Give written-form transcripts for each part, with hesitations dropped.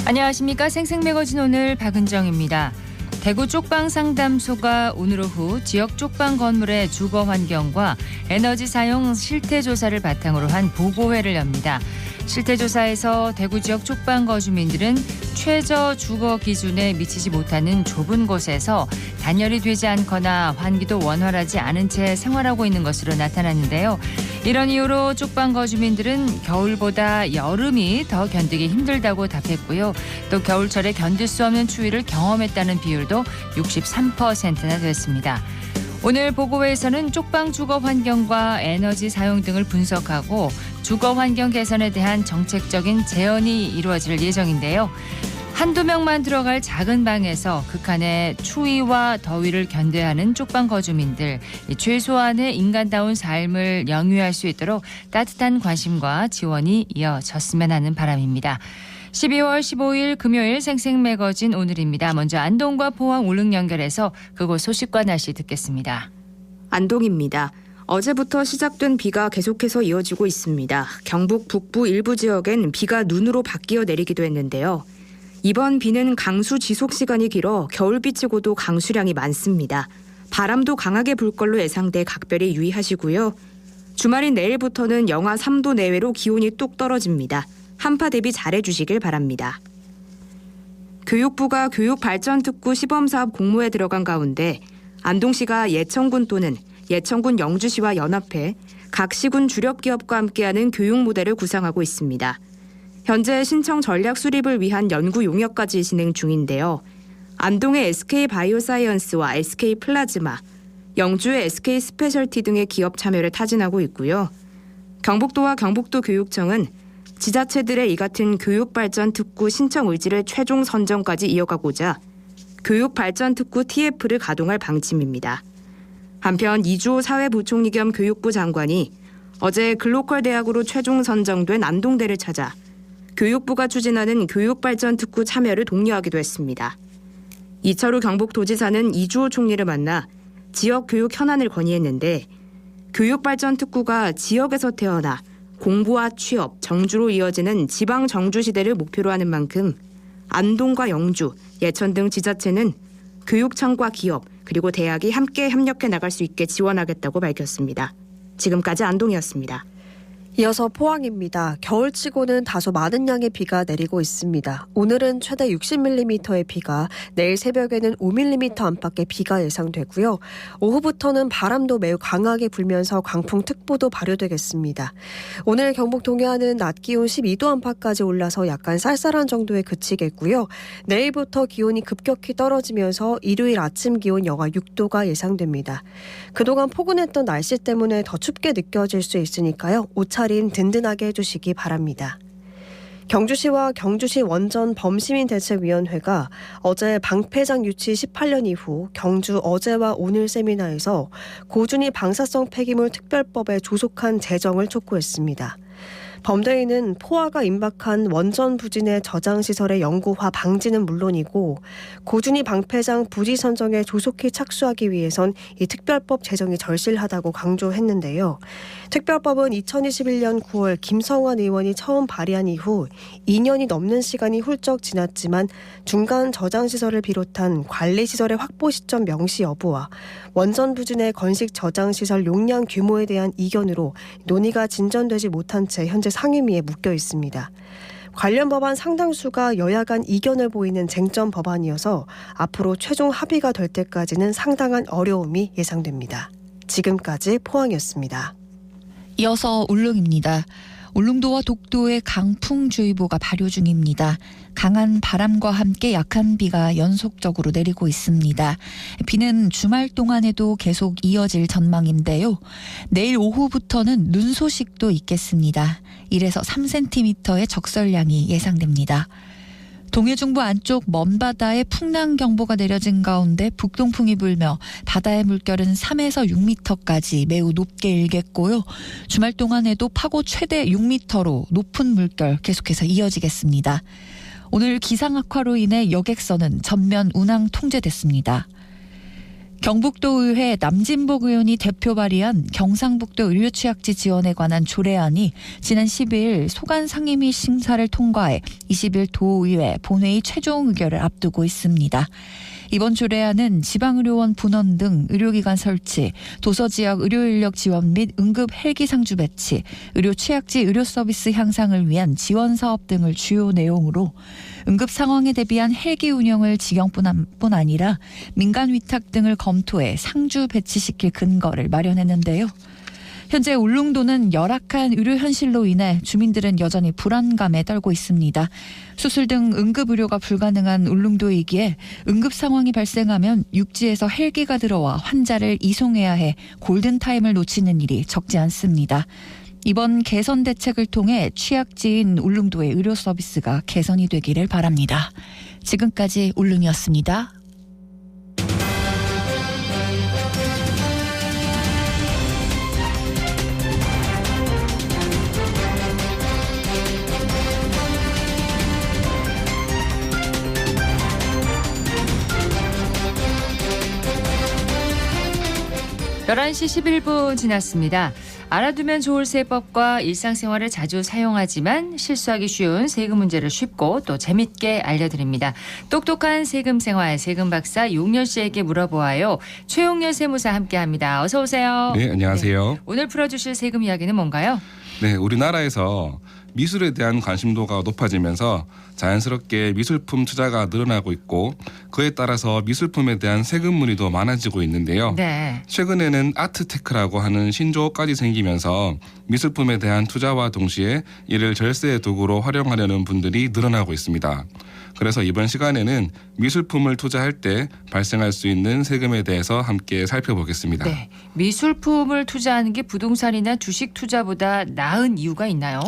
안녕하십니까. 생생매거진 오늘 박은정입니다. 대구 쪽방상담소가 오늘 오후 지역 쪽방 건물의 주거 환경과 에너지 사용 실태조사를 바탕으로 한 보고회를 엽니다. 실태조사에서 대구 지역 쪽방 거주민들은 최저 주거 기준에 미치지 못하는 좁은 곳에서 단열이 되지 않거나 환기도 원활하지 않은 채 생활하고 있는 것으로 나타났는데요. 이런 이유로 쪽방 거주민들은 겨울보다 여름이 더 견디기 힘들다고 답했고요. 또 겨울철에 견딜 수 없는 추위를 경험했다는 비율도 63%나 됐습니다. 오늘 보고회에서는 쪽방 주거 환경과 에너지 사용 등을 분석하고 주거 환경 개선에 대한 정책적인 제언이 이루어질 예정인데요. 한두 명만 들어갈 작은 방에서 극한의 추위와 더위를 견뎌야 하는 쪽방 거주민들, 최소한의 인간다운 삶을 영위할 수 있도록 따뜻한 관심과 지원이 이어졌으면 하는 바람입니다. 12월 15일 금요일 생생매거진 오늘입니다. 먼저 안동과 포항 울릉 연결해서 그곳 소식과 날씨 듣겠습니다. 안동입니다. 어제부터 시작된 비가 계속해서 이어지고 있습니다. 경북 북부 일부 지역엔 비가 눈으로 바뀌어 내리기도 했는데요. 이번 비는 강수 지속 시간이 길어 겨울비치고도 강수량이 많습니다. 바람도 강하게 불 걸로 예상돼 각별히 유의하시고요. 주말인 내일부터는 영하 3도 내외로 기온이 뚝 떨어집니다. 한파 대비 잘해주시길 바랍니다. 교육부가 교육발전특구 시범사업 공모에 들어간 가운데 안동시가 예천군 또는 예천군 영주시와 연합해 각 시군 주력기업과 함께하는 교육 모델을 구상하고 있습니다. 현재 신청 전략 수립을 위한 연구 용역까지 진행 중인데요. 안동의 SK바이오사이언스와 SK플라즈마, 영주의 SK스페셜티 등의 기업 참여를 타진하고 있고요. 경북도와 경북도 교육청은 지자체들의 이 같은 교육발전특구 신청 의지를 최종 선정까지 이어가고자 교육발전특구 TF를 가동할 방침입니다. 한편 이주호 사회부총리 겸 교육부 장관이 어제 글로컬 대학으로 최종 선정된 안동대를 찾아 교육부가 추진하는 교육발전특구 참여를 독려하기도 했습니다. 이철우 경북도지사는 이주호 총리를 만나 지역 교육 현안을 건의했는데 교육발전특구가 지역에서 태어나 공부와 취업, 정주로 이어지는 지방 정주 시대를 목표로 하는 만큼 안동과 영주, 예천 등 지자체는 교육청과 기업, 그리고 대학이 함께 협력해 나갈 수 있게 지원하겠다고 밝혔습니다. 지금까지 안동이었습니다. 이어서 포항입니다. 겨울치고는 다소 많은 양의 비가 내리고 있습니다. 오늘은 최대 60mm의 비가, 내일 새벽에는 5mm 안팎의 비가 예상되고요. 오후부터는 바람도 매우 강하게 불면서 강풍특보도 발효되겠습니다. 오늘 경북 동해안은 낮 기온 12도 안팎까지 올라서 약간 쌀쌀한 정도에 그치겠고요. 내일부터 기온이 급격히 떨어지면서 일요일 아침 기온 영하 6도가 예상됩니다. 그동안 포근했던 날씨 때문에 더 춥게 느껴질 수 있으니까요. 옷차림 든든하게 해주시기 바랍니다. 경주시와 경주시 원전 범시민대책위원회가 어제 방패장 유치 18년 이후 경주 어제와 오늘 세미나에서 고준위 방사성 폐기물 특별법에 조속한 제정을 촉구했습니다. 범대위는 포화가 임박한 원전 부진의 저장시설의 영구화 방지는 물론이고 고준위 방패장 부지 선정에 조속히 착수하기 위해선 이 특별법 제정이 절실하다고 강조했는데요. 특별법은 2021년 9월 김성환 의원이 처음 발의한 이후 2년이 넘는 시간이 훌쩍 지났지만 중간 저장시설을 비롯한 관리시설의 확보 시점 명시 여부와 원전 부진의 건식 저장시설 용량 규모에 대한 이견으로 논의가 진전되지 못한 채 현재 상임위에 묶여 있습니다. 관련 법안 상당수가 여야 간 이견을 보이는 쟁점 법안이어서 앞으로 최종 합의가 될 때까지는 상당한 어려움이 예상됩니다. 지금까지 포항이었습니다. 이어서 울릉입니다. 울릉도와 독도에 강풍주의보가 발효 중입니다. 강한 바람과 함께 약한 비가 연속적으로 내리고 있습니다. 비는 주말 동안에도 계속 이어질 전망인데요. 내일 오후부터는 눈 소식도 있겠습니다. 1에서 3cm의 적설량이 예상됩니다. 동해중부 안쪽 먼바다에 풍랑경보가 내려진 가운데 북동풍이 불며 바다의 물결은 3에서 6m까지 매우 높게 일겠고요. 주말 동안에도 파고 최대 6m로 높은 물결 계속해서 이어지겠습니다. 오늘 기상악화로 인해 여객선은 전면 운항 통제됐습니다. 경북도의회 남진복 의원이 대표 발의한 경상북도 의료취약지 지원에 관한 조례안이 지난 10일 소관 상임위 심사를 통과해 20일 도의회 본회의 최종 의결을 앞두고 있습니다. 이번 조례안은 지방의료원 분원 등 의료기관 설치, 도서지역 의료인력 지원 및 응급 헬기 상주 배치, 의료취약지 의료서비스 향상을 위한 지원사업 등을 주요 내용으로 응급 상황에 대비한 헬기 운영을 지경뿐 아니라 민간 위탁 등을 검토해 상주 배치시킬 근거를 마련했는데요. 현재 울릉도는 열악한 의료 현실로 인해 주민들은 여전히 불안감에 떨고 있습니다. 수술 등 응급 의료가 불가능한 울릉도이기에 응급 상황이 발생하면 육지에서 헬기가 들어와 환자를 이송해야 해 골든타임을 놓치는 일이 적지 않습니다. 이번 개선 대책을 통해 취약지인 울릉도의 의료 서비스가 개선이 되기를 바랍니다. 지금까지 울릉이었습니다. (11시 11분) 지났습니다. 알아두면 좋을 세법과 일상생활에 자주 사용하지만 실수하기 쉬운 세금 문제를 쉽고 또 재밌게 알려드립니다. 똑똑한 세금 생활 세금 박사 용렬 씨에게 물어보아요. 최용렬 세무사 함께합니다. 어서 오세요. 네, 안녕하세요. 네, 오늘 풀어주실 세금 이야기는 뭔가요? 네, 우리나라에서 미술에 대한 관심도가 높아지면서 자연스럽게 미술품 투자가 늘어나고 있고 그에 따라서 미술품에 대한 세금 문의도 많아지고 있는데요. 네. 최근에는 아트테크라고 하는 신조어까지 생기면서 미술품에 대한 투자와 동시에 이를 절세 도구로 활용하려는 분들이 늘어나고 있습니다. 그래서 이번 시간에는 미술품을 투자할 때 발생할 수 있는 세금에 대해서 함께 살펴보겠습니다. 네. 미술품을 투자하는 게 부동산이나 주식 투자보다 나은 이유가 있나요?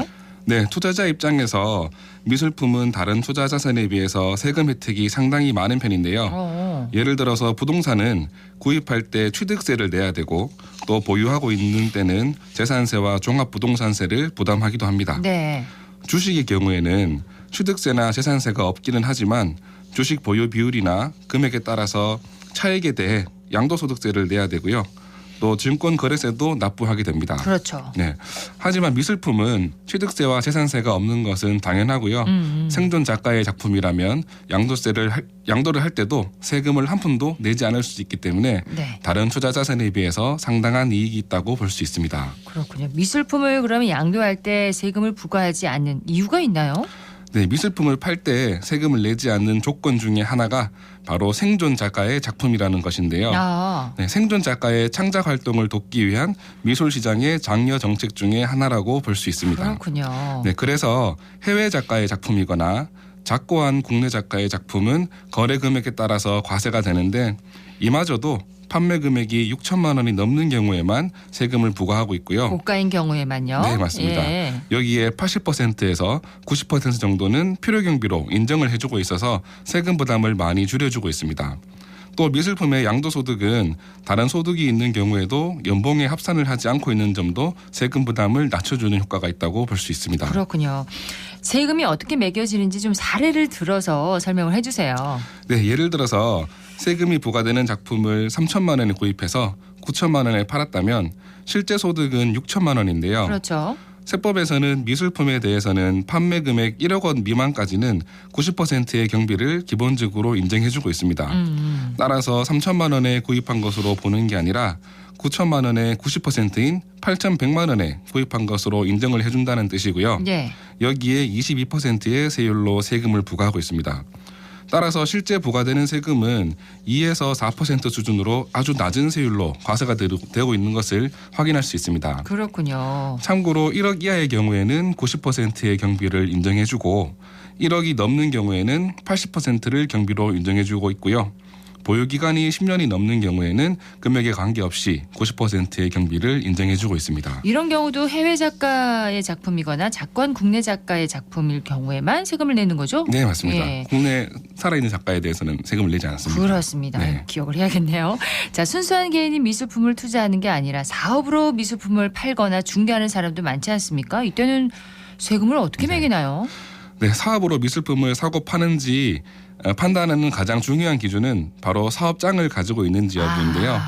네, 투자자 입장에서 미술품은 다른 투자 자산에 비해서 세금 혜택이 상당히 많은 편인데요. 예를 들어서 부동산은 구입할 때 취득세를 내야 되고 또 보유하고 있는 때는 재산세와 종합부동산세를 부담하기도 합니다. 네. 주식의 경우에는 취득세나 재산세가 없기는 하지만 주식 보유 비율이나 금액에 따라서 차익에 대해 양도소득세를 내야 되고요. 또 증권거래세도 납부하게 됩니다. 그렇죠. 네. 하지만 미술품은 취득세와 재산세가 없는 것은 당연하고요. 생존 작가의 작품이라면 양도를 할 때도 세금을 한 푼도 내지 않을 수 있기 때문에 네. 다른 투자 자산에 비해서 상당한 이익이 있다고 볼 수 있습니다. 그렇군요. 미술품을 그러면 양도할 때 세금을 부과하지 않는 이유가 있나요? 네, 미술품을 팔 때 세금을 내지 않는 조건 중에 하나가 바로 생존 작가의 작품이라는 것인데요. 네, 생존 작가의 창작 활동을 돕기 위한 미술 시장의 장려 정책 중에 하나라고 볼 수 있습니다. 그렇군요. 네, 그래서 해외 작가의 작품이거나 작고한 국내 작가의 작품은 거래 금액에 따라서 과세가 되는데 이마저도 판매 금액이 6천만 원이 넘는 경우에만 세금을 부과하고 있고요. 고가인 경우에만요. 네, 맞습니다. 예. 여기에 80%에서 90% 정도는 필요 경비로 인정을 해주고 있어서 세금 부담을 많이 줄여주고 있습니다. 또 미술품의 양도소득은 다른 소득이 있는 경우에도 연봉에 합산을 하지 않고 있는 점도 세금 부담을 낮춰주는 효과가 있다고 볼 수 있습니다. 그렇군요. 세금이 어떻게 매겨지는지 좀 사례를 들어서 설명을 해주세요. 네, 예를 들어서 세금이 부과되는 작품을 3천만 원에 구입해서 9천만 원에 팔았다면 실제 소득은 6천만 원인데요. 그렇죠. 세법에서는 미술품에 대해서는 판매 금액 1억 원 미만까지는 90%의 경비를 기본적으로 인정해주고 있습니다. 따라서 3천만 원에 구입한 것으로 보는 게 아니라 9천만 원의 90%인 8,100만 원에 구입한 것으로 인정을 해준다는 뜻이고요. 네. 여기에 22%의 세율로 세금을 부과하고 있습니다. 따라서 실제 부과되는 세금은 2에서 4% 수준으로 아주 낮은 세율로 과세가 되고 있는 것을 확인할 수 있습니다. 그렇군요. 참고로 1억 이하의 경우에는 90%의 경비를 인정해주고 1억이 넘는 경우에는 80%를 경비로 인정해주고 있고요. 보유기간이 10년이 넘는 경우에는 금액에 관계없이 90%의 경비를 인정해주고 있습니다. 이런 경우도 해외 작가의 작품이거나 작권 국내 작가의 작품일 경우에만 세금을 내는 거죠? 네, 맞습니다. 예. 국내 살아있는 작가에 대해서는 세금을 내지 않습니다. 그렇습니다. 네. 기억을 해야겠네요. 자, 순수한 개인이 미술품을 투자하는 게 아니라 사업으로 미술품을 팔거나 중개하는 사람도 많지 않습니까? 이때는 세금을 어떻게 매기나요? 네, 사업으로 미술품을 사고 파는지 판단하는 가장 중요한 기준은 바로 사업장을 가지고 있는지 여부인데요.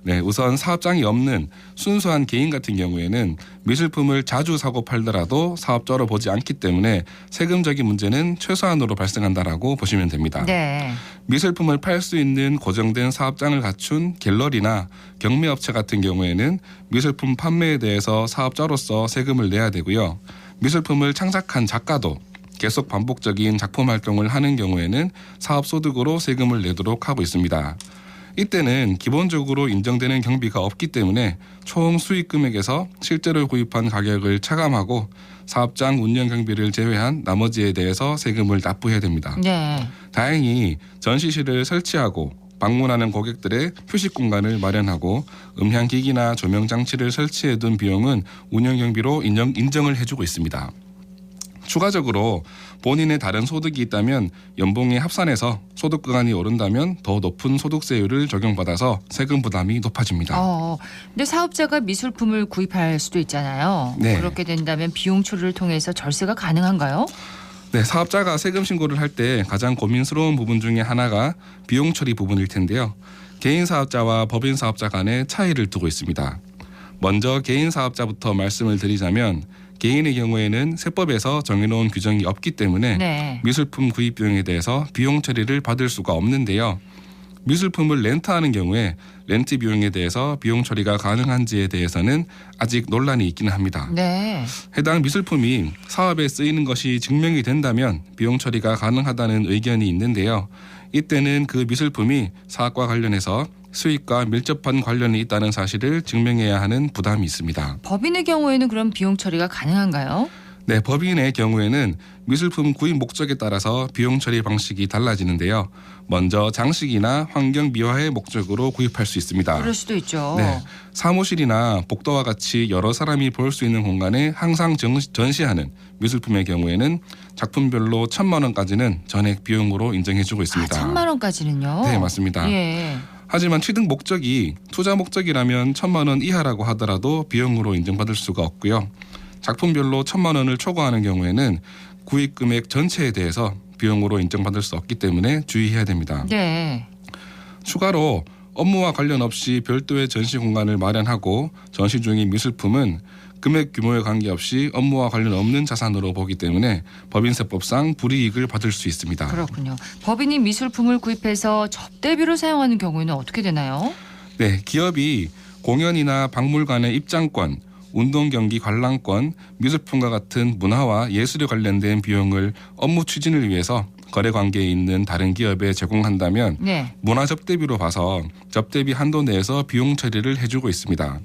네, 우선 사업장이 없는 순수한 개인 같은 경우에는 미술품을 자주 사고 팔더라도 사업자로 보지 않기 때문에 세금적인 문제는 최소한으로 발생한다라고 보시면 됩니다. 네. 미술품을 팔 수 있는 고정된 사업장을 갖춘 갤러리나 경매업체 같은 경우에는 미술품 판매에 대해서 사업자로서 세금을 내야 되고요. 미술품을 창작한 작가도 계속 반복적인 작품 활동을 하는 경우에는 사업소득으로 세금을 내도록 하고 있습니다. 이때는 기본적으로 인정되는 경비가 없기 때문에 총 수익 금액에서 실제로 구입한 가격을 차감하고 사업장 운영 경비를 제외한 나머지에 대해서 세금을 납부해야 됩니다. 네. 다행히 전시실을 설치하고 방문하는 고객들의 휴식 공간을 마련하고 음향기기나 조명 장치를 설치해둔 비용은 운영 경비로 인정을 해주고 있습니다. 추가적으로 본인의 다른 소득이 있다면 연봉에 합산해서 소득 구간이 오른다면 더 높은 소득세율을 적용받아서 세금 부담이 높아집니다. 근데 사업자가 미술품을 구입할 수도 있잖아요. 네. 그렇게 된다면 비용 처리를 통해서 절세가 가능한가요? 네, 사업자가 세금 신고를 할 때 가장 고민스러운 부분 중에 하나가 비용 처리 부분일 텐데요. 개인 사업자와 법인 사업자 간의 차이를 두고 있습니다. 먼저 개인 사업자부터 말씀을 드리자면 개인의 경우에는 세법에서 정해놓은 규정이 없기 때문에 네. 미술품 구입 비용에 대해서 비용 처리를 받을 수가 없는데요. 미술품을 렌트하는 경우에 렌트 비용에 대해서 비용 처리가 가능한지에 대해서는 아직 논란이 있기는 합니다. 네. 해당 미술품이 사업에 쓰이는 것이 증명이 된다면 비용 처리가 가능하다는 의견이 있는데요. 이때는 그 미술품이 사업과 관련해서 수익과 밀접한 관련이 있다는 사실을 증명해야 하는 부담이 있습니다. 법인의 경우에는 그럼 비용 처리가 가능한가요? 네, 법인의 경우에는 미술품 구입 목적에 따라서 비용 처리 방식이 달라지는데요. 먼저 장식이나 환경 미화의 목적으로 구입할 수 있습니다. 그럴 수도 있죠. 네, 사무실이나 복도와 같이 여러 사람이 볼 수 있는 공간에 항상 전시하는 미술품의 경우에는 작품별로 1,000만 원까지는 전액 비용으로 인정해주고 있습니다. 1,000만 원까지는요? 네, 맞습니다. 예. 하지만 취득 목적이 투자 목적이라면 1,000만 원 이하라고 하더라도 비용으로 인정받을 수가 없고요. 작품별로 1,000만 원을 초과하는 경우에는 구입 금액 전체에 대해서 비용으로 인정받을 수 없기 때문에 주의해야 됩니다. 네. 추가로 업무와 관련 없이 별도의 전시 공간을 마련하고 전시 중인 미술품은 금액 규모에 관계없이 업무와 관련 없는 자산으로 보기 때문에 법인세법상 불이익을 받을 수 있습니다. 그렇군요. 법인이 미술품을 구입해서 접대비로 사용하는 경우에는 어떻게 되나요? 네, 기업이 공연이나 박물관의 입장권, 운동 경기 관람권, 미술품과 같은 문화와 예술에 관련된 비용을 업무 추진을 위해서 거래 관계에 있는 다른 기업에 제공한다면 네. 문화 접대비로 봐서 접대비 한도 내에서 비용 처리를 해주고 있습니다.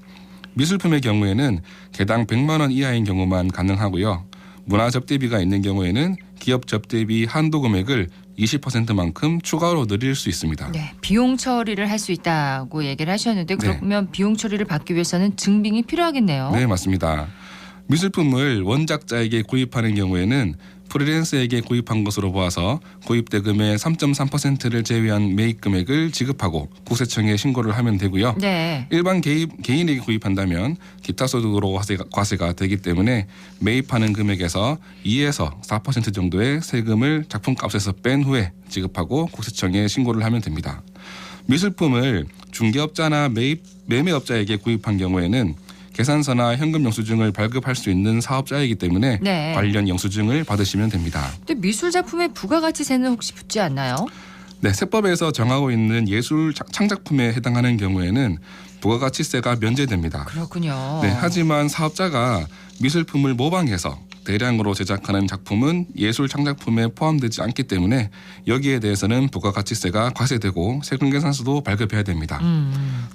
미술품의 경우에는 개당 100만 원 이하인 경우만 가능하고요. 문화 접대비가 있는 경우에는 기업 접대비 한도 금액을 20%만큼 추가로 늘릴 수 있습니다. 네. 비용 처리를 할 수 있다고 얘기를 하셨는데 그러면 비용 처리를 받기 위해서는 증빙이 필요하겠네요. 네, 맞습니다. 미술품을 원작자에게 구입하는 경우에는 프리랜서에게 구입한 것으로 보아서 구입 대금의 3.3%를 제외한 매입 금액을 지급하고 국세청에 신고를 하면 되고요. 네. 일반 개인에게 구입한다면 기타 소득으로 과세가 되기 때문에 매입하는 금액에서 2에서 4% 정도의 세금을 작품값에서 뺀 후에 지급하고 국세청에 신고를 하면 됩니다. 미술품을 중개업자나 매매업자에게 구입한 경우에는 계산서나 현금 영수증을 발급할 수 있는 사업자이기 때문에 네. 관련 영수증을 받으시면 됩니다. 근데 미술 작품에 부가가치세는 혹시 붙지 않나요? 네, 세법에서 정하고 있는 예술 창작품에 해당하는 경우에는 부가가치세가 면제됩니다. 그렇군요. 네, 하지만 사업자가 미술품을 모방해서 대량으로 제작하는 작품은 예술 창작품에 포함되지 않기 때문에 여기에 대해서는 부가가치세가 과세되고 세금계산서도 발급해야 됩니다.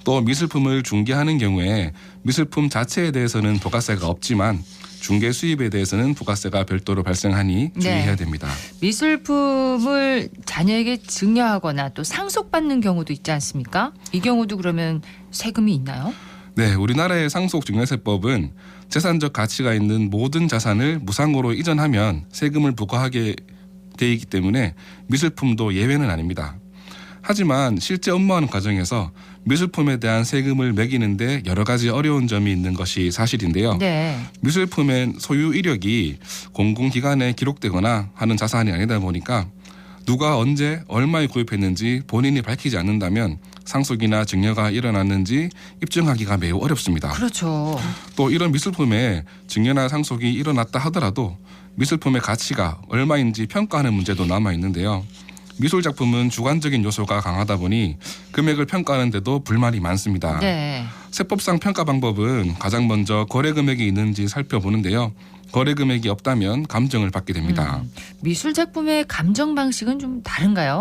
또 미술품을 중개하는 경우에 미술품 자체에 대해서는 부가세가 없지만 중개 수입에 대해서는 부가세가 별도로 발생하니 주의해야 됩니다. 미술품을 자녀에게 증여하거나 또 상속받는 경우도 있지 않습니까? 이 경우도 그러면 세금이 있나요? 네, 우리나라의 상속증여세법은 재산적 가치가 있는 모든 자산을 무상으로 이전하면 세금을 부과하게 돼 있기 때문에 미술품도 예외는 아닙니다. 하지만 실제 업무하는 과정에서 미술품에 대한 세금을 매기는데 여러 가지 어려운 점이 있는 것이 사실인데요. 네. 미술품의 소유 이력이 공공기관에 기록되거나 하는 자산이 아니다 보니까 누가 언제 얼마에 구입했는지 본인이 밝히지 않는다면 상속이나 증여가 일어났는지 입증하기가 매우 어렵습니다. 그렇죠. 또 이런 미술품에 증여나 상속이 일어났다 하더라도 미술품의 가치가 얼마인지 평가하는 문제도 남아 있는데요. 미술 작품은 주관적인 요소가 강하다 보니 금액을 평가하는데도 불만이 많습니다. 네. 세법상 평가 방법은 가장 먼저 거래 금액이 있는지 살펴보는데요. 거래 금액이 없다면 감정을 받게 됩니다. 미술 작품의 감정 방식은 좀 다른가요?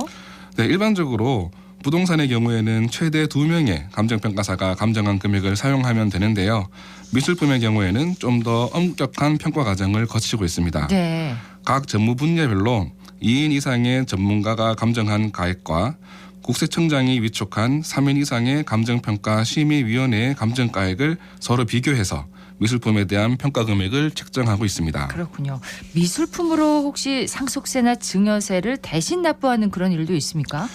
네, 일반적으로 부동산의 경우에는 최대 2명의 감정평가사가 감정한 금액을 사용하면 되는데요. 미술품의 경우에는 좀 더 엄격한 평가 과정을 거치고 있습니다. 네. 각 전무 분야별로 2인 이상의 전문가가 감정한 가액과 국세청장이 위촉한 3인 이상의 감정평가 심의위원회의 감정가액을 서로 비교해서 미술품에 대한 평가 금액을 책정하고 있습니다. 그렇군요. 미술품으로 혹시 상속세나 증여세를 대신 납부하는 그런 일도 있습니까?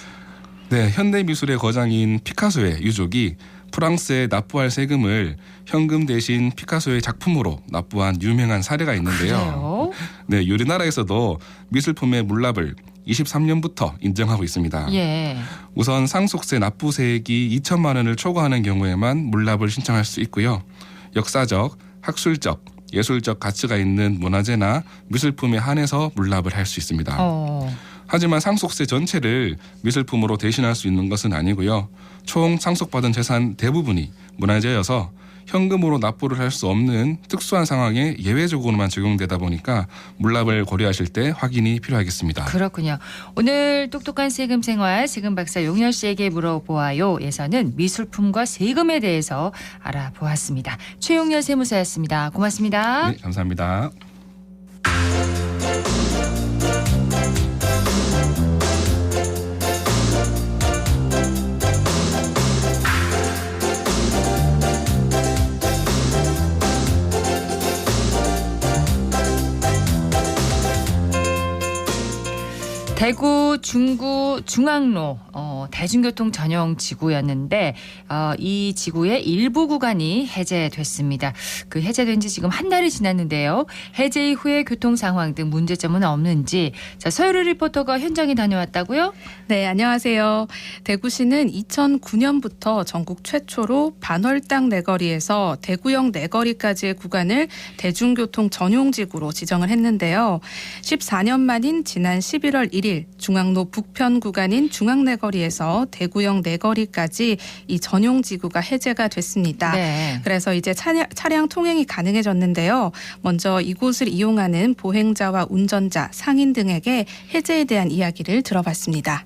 네, 현대미술의 거장인 피카소의 유족이 프랑스에 납부할 세금을 현금 대신 피카소의 작품으로 납부한 유명한 사례가 있는데요. 그래요? 네, 우리나라에서도 미술품의 물납을 23년부터 인정하고 있습니다. 예. 우선 상속세 납부세액이 2천만 원을 초과하는 경우에만 물납을 신청할 수 있고요. 역사적, 학술적, 예술적 가치가 있는 문화재나 미술품에 한해서 물납을 할 수 있습니다. 하지만 상속세 전체를 미술품으로 대신할 수 있는 것은 아니고요. 총 상속받은 재산 대부분이 문화재여서 현금으로 납부를 할 수 없는 특수한 상황에 예외적으로만 적용되다 보니까 물납을 고려하실 때 확인이 필요하겠습니다. 그렇군요. 오늘 똑똑한 세금 생활 세금 박사 용열 씨에게 물어보아요에서는 미술품과 세금에 대해서 알아보았습니다. 최용열 세무사였습니다. 고맙습니다. 네, 감사합니다. 대구 중구 중앙로 대중교통 전용 지구였는데 이 지구의 일부 구간이 해제됐습니다. 그 해제된 지 지금 한 달이 지났는데요. 해제 이후의 교통 상황 등 문제점은 없는지 서유리 리포터가 현장에 다녀왔다고요? 네, 안녕하세요. 대구시는 2009년부터 전국 최초로 반월당 내거리에서 대구역 내거리까지의 구간을 대중교통 전용지구로 지정을 했는데요. 14년 만인 지난 11월 1일 중앙로 북편 구간인 중앙내거리에서 대구역 내거리까지 이 전용지구가 해제가 됐습니다. 네. 그래서 이제 차량 통행이 가능해졌는데요. 먼저 이곳을 이용하는 보행자와 운전자, 상인 등에게 해제에 대한 이야기를 들어봤습니다.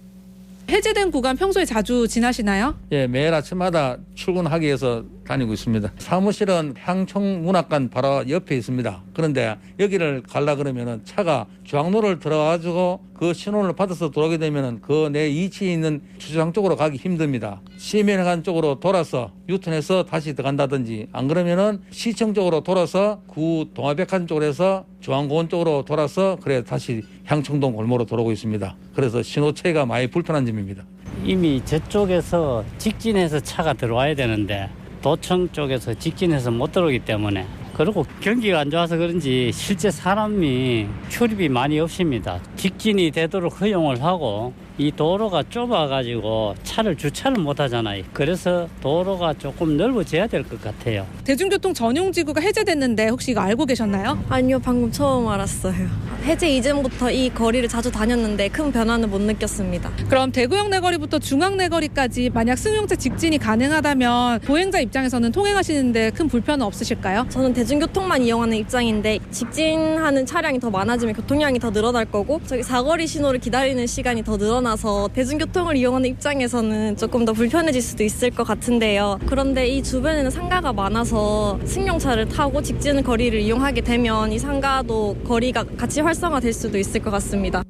해제된 구간 평소에 자주 지나시나요? 예, 매일 아침마다 출근하기 위해서 다니고 있습니다. 사무실은 향촌문학관 바로 옆에 있습니다. 그런데 여기를 가려 그러면은 차가 중앙로를 들어가지고 그 신호를 받아서 들어오게 되면은 그 내 위치에 있는 주차장 쪽으로 가기 힘듭니다. 시민회관 쪽으로 돌아서 유턴해서 다시 들어간다든지 안 그러면은 시청 쪽으로 돌아서 구 동아백화점 쪽으로 해서 중앙공원 쪽으로 돌아서 그래 다시 향청동 골목으로 돌아오고 있습니다. 그래서 신호체가 많이 불편한 점입니다. 이미 저쪽에서 직진해서 차가 들어와야 되는데 도청 쪽에서 직진해서 못 들어오기 때문에 그리고 경기가 안 좋아서 그런지 실제 사람이 출입이 많이 없습니다. 직진이 되도록 허용을 하고 이 도로가 좁아가지고 차를 주차를 못 하잖아요. 그래서 도로가 조금 넓어져야 될 것 같아요. 대중교통 전용지구가 해제됐는데 혹시 이거 알고 계셨나요? 아니요, 방금 처음 알았어요. 해제 이전부터 이 거리를 자주 다녔는데 큰 변화는 못 느꼈습니다. 그럼 대구역 내거리부터 중앙내거리까지 만약 승용차 직진이 가능하다면 보행자 입장에서는 통행하시는데 큰 불편은 없으실까요? 저는 대중교통만 이용하는 입장인데 직진하는 차량이 더 많아지면 교통량이 더 늘어날 거고 저기 사거리 신호를 기다리는 시간이 더 늘어나서 대중교통을 이용하는 입장에서는 조금 더 불편해질 수도 있을 것 같은데요. 그런데 이 주변에는 상가가 많아서 승용차를 타고 직진 거리를 이용하게 되면 이 상가도 거리가 같이 활성화될 수도 있을 것 같습니다.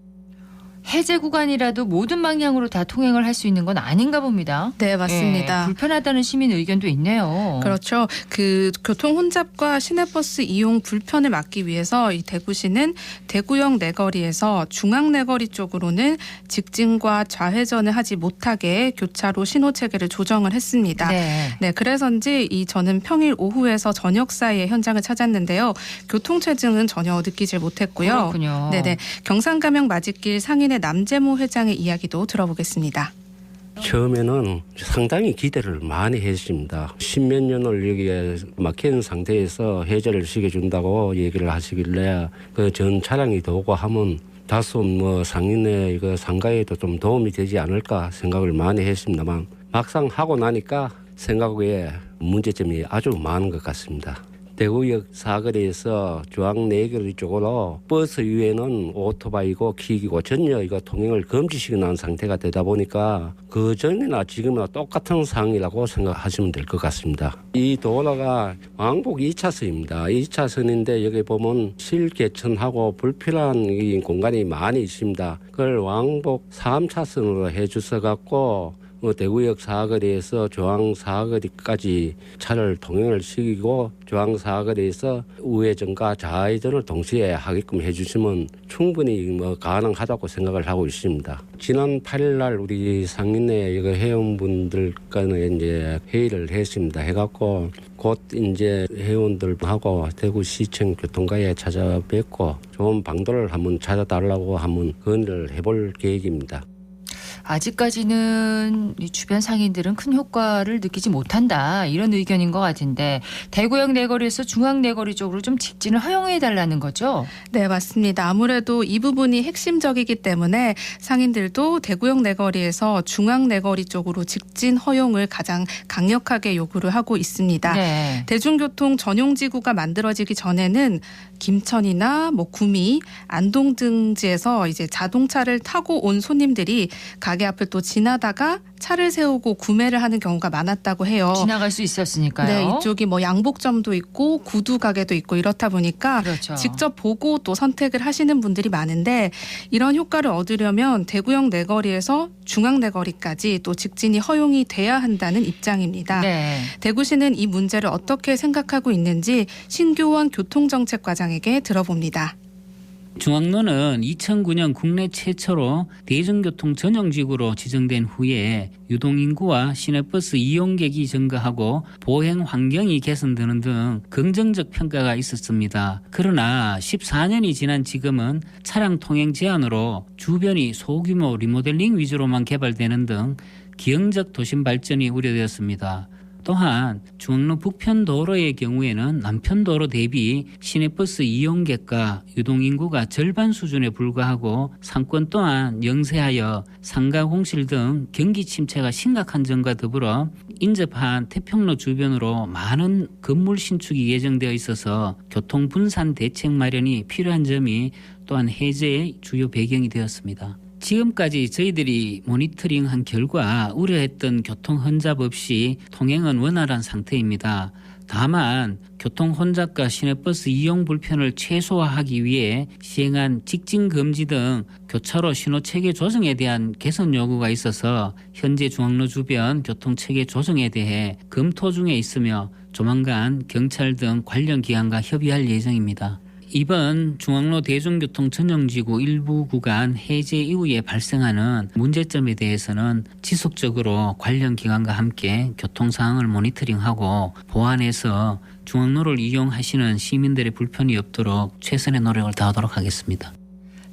해제 구간이라도 모든 방향으로 다 통행을 할 수 있는 건 아닌가 봅니다. 네, 맞습니다. 불편하다는 시민 의견도 있네요. 그렇죠. 그 교통 혼잡과 시내버스 이용 불편을 막기 위해서 이 대구시는 대구역 내거리에서 중앙 내거리 쪽으로는 직진과 좌회전을 하지 못하게 교차로 신호 체계를 조정을 했습니다. 네, 그래서인지 저는 평일 오후에서 저녁 사이에 현장을 찾았는데요. 교통체증은 전혀 느끼질 못했고요. 그렇군요. 네네. 경상가명 맞이길 상인의 남재모 회장의 이야기도 들어보겠습니다. 처음에는 상당히 기대를 많이 했습니다. 10몇 년을 여기에 막힌 상태에서 해제를 시켜준다고 얘기를 하시길래 그 전 차량이 도고 하면 다소 상인의 이거 상가에도 좀 도움이 되지 않을까 생각을 많이 했습니다만 막상 하고 나니까 생각에 문제점이 아주 많은 것 같습니다. 대구역 사거리에서 중앙 내거리 쪽으로 버스 위에는 오토바이고 킥이고 전혀 이거 통행을 금지시켜 놓은 상태가 되다 보니까 그 전이나 지금이나 똑같은 상황이라고 생각하시면 될 것 같습니다. 이 도로가 왕복 2차선입니다. 2차선인데 여기 보면 실개천하고 불필요한 이 공간이 많이 있습니다. 그걸 왕복 3차선으로 해주셔 갖고 대구역 사거리에서 중앙 사거리까지 차를 통행을 시키고 중앙 사거리에서 우회전과 좌회전을 동시에 하게끔 해주시면 충분히 가능하다고 생각을 하고 있습니다. 지난 8일 날 우리 상인회 이거 회원분들과는 이제 회의를 했습니다. 해갖고 곧 이제 회원들하고 대구시청 교통과에 찾아뵙고 좋은 방도를 한번 찾아달라고 한번 건의를 해볼 계획입니다. 아직까지는 이 주변 상인들은 큰 효과를 느끼지 못한다 이런 의견인 것 같은데 대구역 내거리에서 중앙 내거리 쪽으로 좀 직진을 허용해달라는 거죠? 네, 맞습니다. 아무래도 이 부분이 핵심적이기 때문에 상인들도 대구역 내거리에서 중앙 내거리 쪽으로 직진 허용을 가장 강력하게 요구를 하고 있습니다. 네. 대중교통 전용지구가 만들어지기 전에는 김천이나 구미, 안동 등지에서 이제 자동차를 타고 온 손님들이 가게 앞을 또 지나다가 차를 세우고 구매를 하는 경우가 많았다고 해요. 지나갈 수 있었으니까요. 네, 이쪽이 양복점도 있고 구두 가게도 있고 이렇다 보니까 그렇죠. 직접 보고 또 선택을 하시는 분들이 많은데 이런 효과를 얻으려면 대구역 내거리에서 중앙 내거리까지 또 직진이 허용이 돼야 한다는 입장입니다. 네. 대구시는 이 문제를 어떻게 생각하고 있는지 신교원 교통정책과장에게 들어봅니다. 중앙로는 2009년 국내 최초로 대중교통 전용지구로 지정된 후에 유동인구와 시내버스 이용객이 증가하고 보행 환경이 개선되는 등 긍정적 평가가 있었습니다. 그러나 14년이 지난 지금은 차량 통행 제한으로 주변이 소규모 리모델링 위주로만 개발되는 등 기형적 도심 발전이 우려되었습니다. 또한 중앙로 북편 도로의 경우에는 남편 도로 대비 시내버스 이용객과 유동인구가 절반 수준에 불과하고 상권 또한 영세하여 상가 공실 등 경기 침체가 심각한 점과 더불어 인접한 태평로 주변으로 많은 건물 신축이 예정되어 있어서 교통 분산 대책 마련이 필요한 점이 또한 해제의 주요 배경이 되었습니다. 지금까지 저희들이 모니터링한 결과 우려했던 교통 혼잡 없이 통행은 원활한 상태입니다. 다만 교통 혼잡과 시내버스 이용 불편을 최소화하기 위해 시행한 직진 금지 등 교차로 신호 체계 조정에 대한 개선 요구가 있어서 현재 중앙로 주변 교통 체계 조정에 대해 검토 중에 있으며 조만간 경찰 등 관련 기관과 협의할 예정입니다. 이번 중앙로 대중교통 전용지구 일부 구간 해제 이후에 발생하는 문제점에 대해서는 지속적으로 관련 기관과 함께 교통 상황을 모니터링하고 보완해서 중앙로를 이용하시는 시민들의 불편이 없도록 최선의 노력을 다하도록 하겠습니다.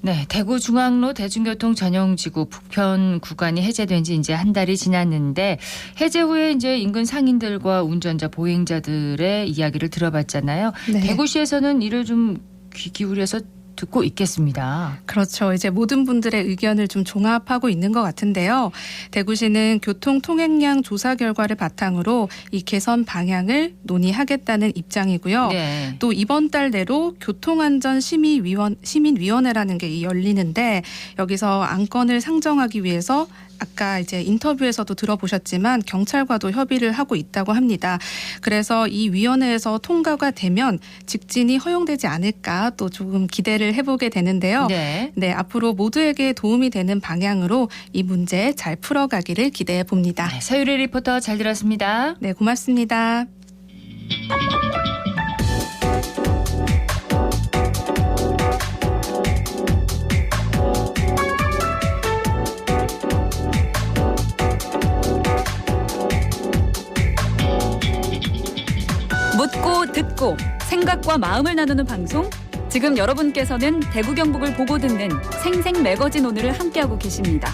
네, 대구 중앙로 대중교통 전용지구 북편 구간이 해제된 지 이제 한 달이 지났는데 해제 후에 이제 인근 상인들과 운전자 보행자들의 이야기를 들어봤잖아요. 네. 대구시에서는 이를 좀 귀 기울여서 듣고 있겠습니다. 그렇죠. 이제 모든 분들의 의견을 좀 종합하고 있는 것 같은데요. 대구시는 교통 통행량 조사 결과를 바탕으로 이 개선 방향을 논의하겠다는 입장이고요. 네. 또 이번 달 내로 교통안전 시민위원회라는 게 열리는데 여기서 안건을 상정하기 위해서 아까 이제 인터뷰에서도 들어보셨지만 경찰과도 협의를 하고 있다고 합니다. 그래서 이 위원회에서 통과가 되면 직진이 허용되지 않을까 또 조금 기대를 얘기를 해보게 되는데요. 네. 네, 앞으로 모두에게 도움이 되는 방향으로 이 문제 잘 풀어가기를 기대해 봅니다. 네, 서유리 리포터 잘 들었습니다. 네, 고맙습니다. 묻고 듣고 생각과 마음을 나누는 방송. 지금 여러분께서는 대구 경북을 보고 듣는 생생 매거진 오늘을 함께하고 계십니다.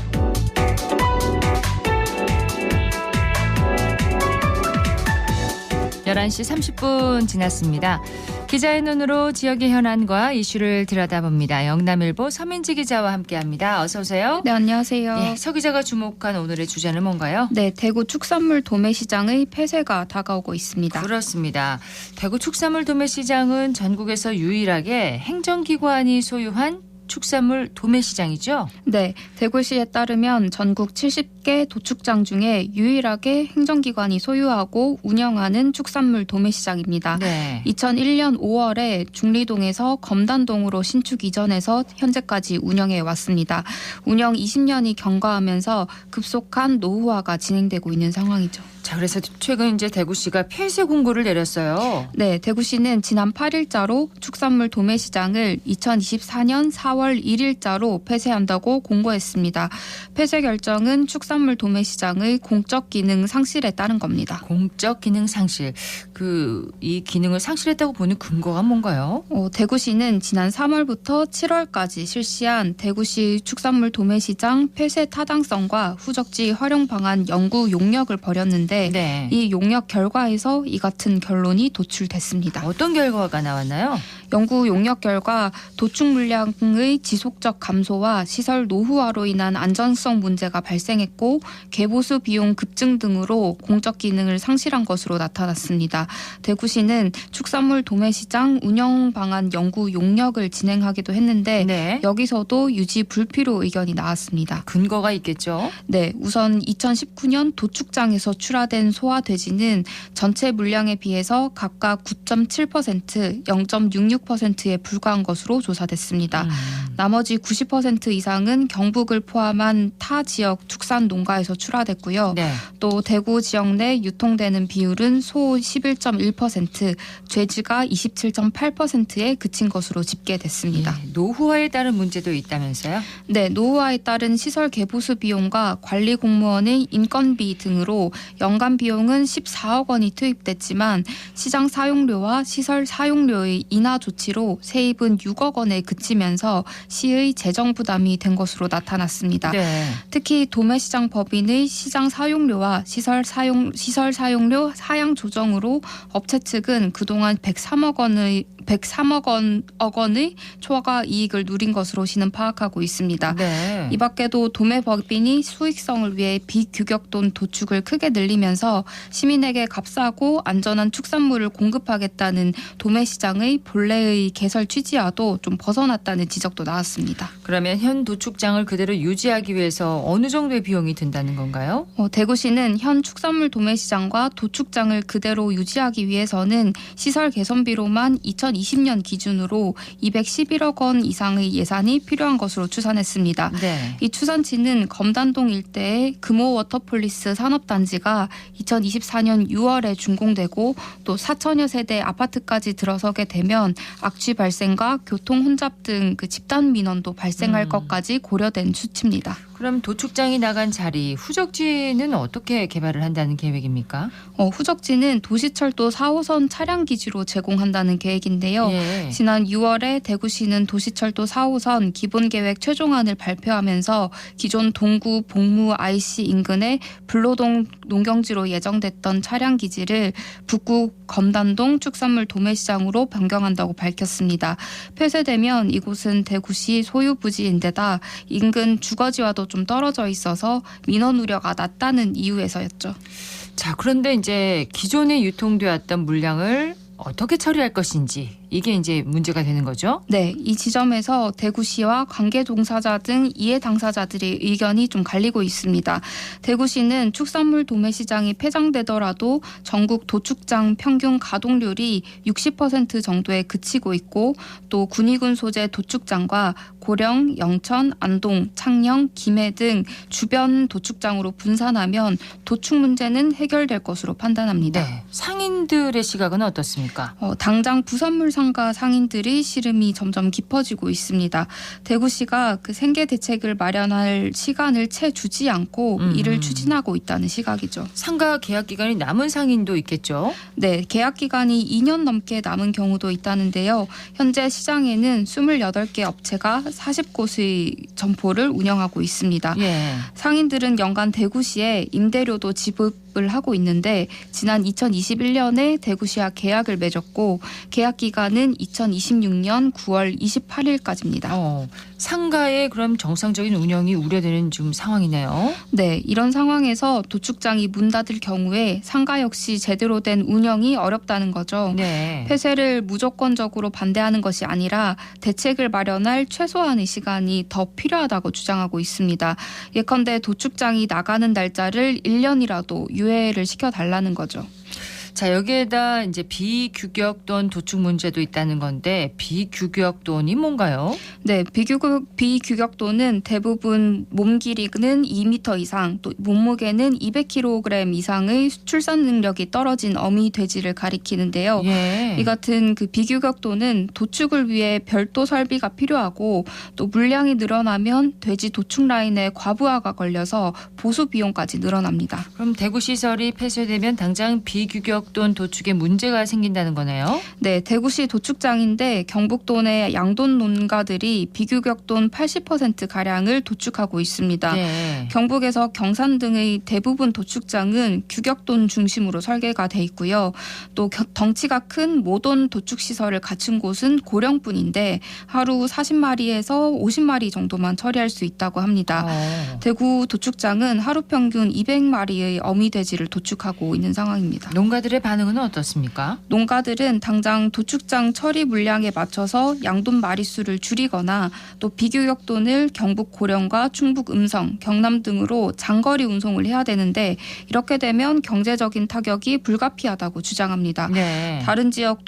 (11시 30분) 지났습니다. 기자의 눈으로 지역의 현안과 이슈를 들여다봅니다. 영남일보 서민지 기자와 함께합니다. 어서 오세요. 네, 안녕하세요. 예, 서 기자가 주목한 오늘의 주제는 뭔가요? 네, 대구 축산물 도매시장의 폐쇄가 다가오고 있습니다. 그렇습니다. 대구 축산물 도매시장은 전국에서 유일하게 행정기관이 소유한 축산물 도매시장이죠? 네, 대구시에 따르면 전국 70개 도축장 중에 유일하게 행정기관이 소유하고 운영하는 축산물 도매시장입니다. 네. 2001년 5월에 중리동에서 검단동으로 신축 이전해서 현재까지 운영해 왔습니다. 운영 20년이 경과하면서 급속한 노후화가 진행되고 있는 상황이죠. 자, 그래서 최근 이제 대구시가 폐쇄 공고를 내렸어요. 네, 대구시는 지난 8일자로 축산물 도매시장을 2024년 4월 1일자로 폐쇄한다고 공고했습니다. 폐쇄 결정은 축산물 도매시장의 공적 기능 상실에 따른 겁니다. 공적 기능 상실. 이 기능을 상실했다고 보는 근거가 뭔가요? 대구시는 지난 3월부터 7월까지 실시한 대구시 축산물 도매시장 폐쇄 타당성과 후적지 활용 방안 연구 용역을 벌였는데 네. 이 용역 결과에서 이 같은 결론이 도출됐습니다. 어떤 결과가 나왔나요? 연구 용역 결과 도축 물량의 지속적 감소와 시설 노후화로 인한 안전성 문제가 발생했고 개보수 비용 급증 등으로 공적 기능을 상실한 것으로 나타났습니다. 대구시는 축산물 도매시장 운영 방안 연구 용역을 진행하기도 했는데 네. 여기서도 유지 불필요 의견이 나왔습니다. 근거가 있겠죠? 네, 우선 2019년 도축장에서 출하된 소화돼지는 전체 물량에 비해서 각각 9.7%, 0.66%에 불과한 것으로 조사됐습니다. 나머지 90% 이상은 경북을 포함한 타 지역 축산 농가에서 출하됐고요. 네. 또 대구 지역 내 유통되는 비율은 소 11.1%, 돼지가 27.8%에 그친 것으로 집계됐습니다. 네. 노후화에 따른 문제도 있다면서요? 네, 노후화에 따른 시설 개보수 비용과 관리 공무원의 인건비 등으로 연간 비용은 14억 원이 투입됐지만 시장 사용료와 시설 사용료의 인하 조치로 세입은 6억 원에 그치면서 시의 재정 부담이 된 것으로 나타났습니다. 네. 특히 도매시장 법인의 시장 사용료와 시설 사용료 하향 조정으로 업체 측은 그동안 103억 원의 초과 이익을 누린 것으로 시는 파악하고 있습니다. 네. 이 밖에도 도매법인이 수익성을 위해 비규격돈 도축을 크게 늘리면서 시민에게 값싸고 안전한 축산물을 공급하겠다는 도매시장의 본래의 개설 취지와도 좀 벗어났다는 지적도 나왔습니다. 그러면 현 도축장을 그대로 유지하기 위해서 어느 정도의 비용이 든다는 건가요? 대구시는 현 축산물 도매시장과 도축장을 그대로 유지하기 위해서는 시설 개선비로만 2020년 기준으로 211억 원 이상의 예산이 필요한 것으로 추산했습니다. 네. 이 추산치는 검단동 일대의 금호 워터폴리스 산업단지가 2024년 6월에 준공되고 또 4천여 세대 아파트까지 들어서게 되면 악취 발생과 교통 혼잡 등 집단 민원도 발생할 것까지 고려된 수치입니다. 그럼 도축장이 나간 자리 후적지는 어떻게 개발을 한다는 계획입니까? 후적지는 도시철도 4호선 차량 기지로 제공한다는 계획인데요. 예. 지난 6월에 대구시는 도시철도 4호선 기본계획 최종안을 발표하면서 기존 동구 복무 IC 인근의 불로동 농경지로 예정됐던 차량 기지를 북구 검단동 축산물 도매시장으로 변경한다고 밝혔습니다. 폐쇄되면 이곳은 대구시 소유 부지인데다 인근 주거지와도 좀 떨어져 있어서 민원 우려가 낮다는 이유에서였죠. 자, 그런데 이제 기존에 유통되었던 물량을 어떻게 처리할 것인지 이게 이제 문제가 되는 거죠? 네, 이 지점에서 대구시와 관계 종사자 등 이해 당사자들의 의견이 좀 갈리고 있습니다. 대구시는 축산물 도매시장이 폐장되더라도 전국 도축장 평균 가동률이 60% 정도에 그치고 있고 또 군위군 소재 도축장과 고령, 영천, 안동, 창녕, 김해 등 주변 도축장으로 분산하면 도축 문제는 해결될 것으로 판단합니다. 네. 상인들의 시각은 어떻습니까? 당장 부산물 상가 상인들의 시름이 점점 깊어지고 있습니다. 대구시가 그 생계 대책을 마련할 시간을 채 주지 않고 이를 추진하고 있다는 시각이죠. 상가 계약 기간이 남은 상인도 있겠죠? 네, 계약 기간이 2년 넘게 남은 경우도 있다는데요. 현재 시장에는 28개 업체가 40곳의 점포를 운영하고 있습니다. 예. 상인들은 연간 대구시에 임대료도 지급을 하고 있는데 지난 2021년에 대구시와 계약을 맺었고 계약 기간은 2026년 9월 28일까지입니다. 상가의 그럼 정상적인 운영이 우려되는 지금 상황이네요. 네, 이런 상황에서 도축장이 문 닫을 경우에 상가 역시 제대로 된 운영이 어렵다는 거죠. 네. 폐쇄를 무조건적으로 반대하는 것이 아니라 대책을 마련할 최소한의 시간이 더 필요하다고 주장하고 있습니다. 예컨대 도축장이 나가는 날짜를 1년이라도 유예를 시켜달라는 거죠. 자, 여기에다 이제 비규격돈 도축 문제도 있다는 건데 비규격돈이 뭔가요? 네, 비규격돈은 대부분 몸 길이는 2m 이상, 또 몸무게는 200kg 이상의 출산 능력이 떨어진 어미 돼지를 가리키는데요. 예. 이 같은 그 비규격돈은 도축을 위해 별도 설비가 필요하고 또 물량이 늘어나면 돼지 도축 라인에 과부하가 걸려서 보수 비용까지 늘어납니다. 그럼 대구 시설이 폐쇄되면 당장 비규격돈 도축에 문제가 생긴다는 거네요? 네, 대구시 도축장인데 경북도 내 양돈 농가들이 비규격돈 80%가량을 도축하고 있습니다. 네. 경북에서 경산 등의 대부분 도축장은 규격돈 중심으로 설계가 돼 있고요. 또 덩치가 큰 모돈 도축시설을 갖춘 곳은 고령뿐인데 하루 40마리에서 50마리 정도만 처리할 수 있다고 합니다. 대구 도축장은 하루 평균 200마리의 어미돼지를 도축하고 있는 상황입니다. 농가들의 반응은 어떻습니까? 농가들은 당장 도축장 처리 물량에 맞춰서 양돈 마리수를 줄이거나 또 비규격돈을 경북 고령과 충북 음성, 경남 등으로 장거리 운송을 해야 되는데 이렇게 되면 경제적인 타격이 불가피하다고 주장합니다. 네. 다른 지역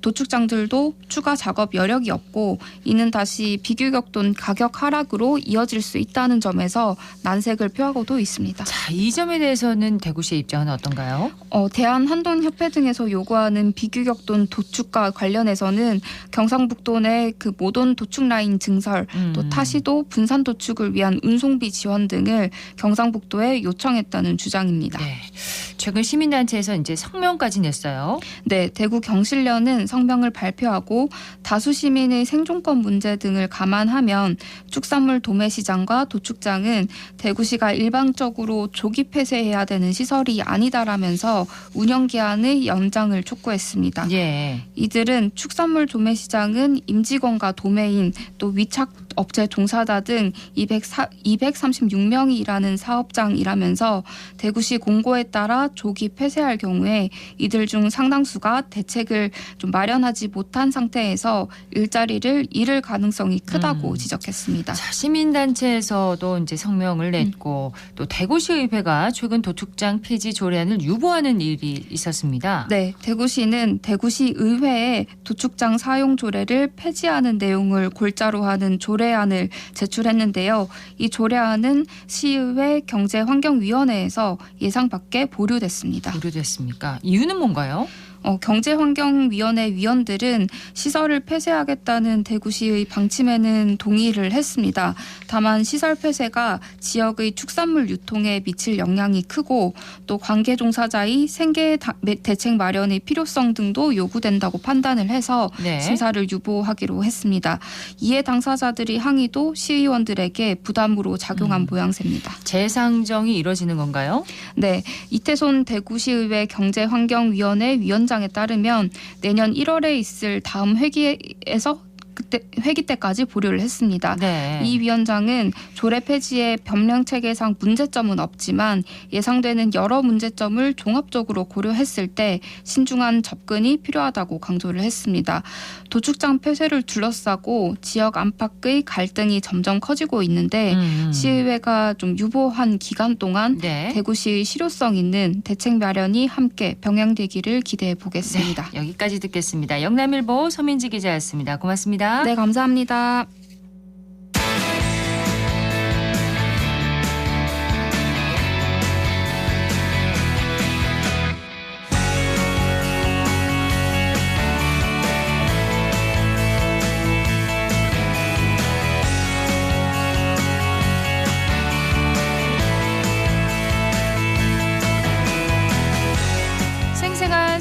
도축장들도 추가 작업 여력이 없고 이는 다시 비규격돈 가격 하락으로 이어질 수 있다는 점에서 난색을 표하고도 있습니다. 자, 이 점에 대해서는 대구시의 입장은 어떤가요? 대한한돈협회 등에서 요구하는 비규격돈 도축과 관련해서는 경상북도 내 그 모돈 도축 라인 증설, 또 타시도 분산 도축을 위한 운송비 지원 등을 경상북도에 요청했다는 주장입니다. 네. 최근 시민단체에서 이제 성명까지 냈어요. 네, 대구 경실련은 성명을 발표하고 다수 시민의 생존권 문제 등을 감안하면 축산물 도매시장과 도축장은 대구시가 일방적으로 조기 폐쇄해야 되는 시설이 아니다라면서 운영기한의 연장을 촉구했습니다. 예. 이들은 축산물 도매시장은 임직원과 도매인 또 위탁 업체 종사자 등 236명이 일하는 사업장이라면서 대구시 공고에 따라 조기 폐쇄할 경우에 이들 중 상당수가 대책을 좀 마련하지 못한 상태에서 일자리를 잃을 가능성이 크다고 지적했습니다. 자, 시민단체에서도 이제 성명을 냈고 또 대구시의회가 최근 도축장 폐지 조례안을 유보하는 일이 있었습니다. 네, 대구시는 대구시 의회에 도축장 사용 조례를 폐지하는 내용을 골자로 하는 조례안을 제출했는데요. 이 조례안은 시의회 경제환경위원회에서 예상 밖에 보류됐습니다. 보류됐습니까? 이유는 뭔가요? 경제환경위원회 위원들은 시설을 폐쇄하겠다는 대구시의 방침에는 동의를 했습니다. 다만 시설 폐쇄가 지역의 축산물 유통에 미칠 영향이 크고 또 관계 종사자의 생계 대책 마련의 필요성 등도 요구된다고 판단을 해서 네. 심사를 유보하기로 했습니다. 이에 당사자들의 항의도 시의원들에게 부담으로 작용한 모양새입니다. 재상정이 이뤄지는 건가요? 네, 이태손 대구시의회 경제환경위원회 위원장에 따르면 내년 1월에 있을 다음 회기에서 회기 때까지 보류를 했습니다. 네. 이 위원장은 조례 폐지의 법령 체계상 문제점은 없지만 예상되는 여러 문제점을 종합적으로 고려했을 때 신중한 접근이 필요하다고 강조를 했습니다. 도축장 폐쇄를 둘러싸고 지역 안팎의 갈등이 점점 커지고 있는데 시의회가 좀 유보한 기간 동안 네. 대구시의 실효성 있는 대책 마련이 함께 병행되기를 기대해 보겠습니다. 네, 여기까지 듣겠습니다. 영남일보 서민지 기자였습니다. 고맙습니다. 네, 감사합니다.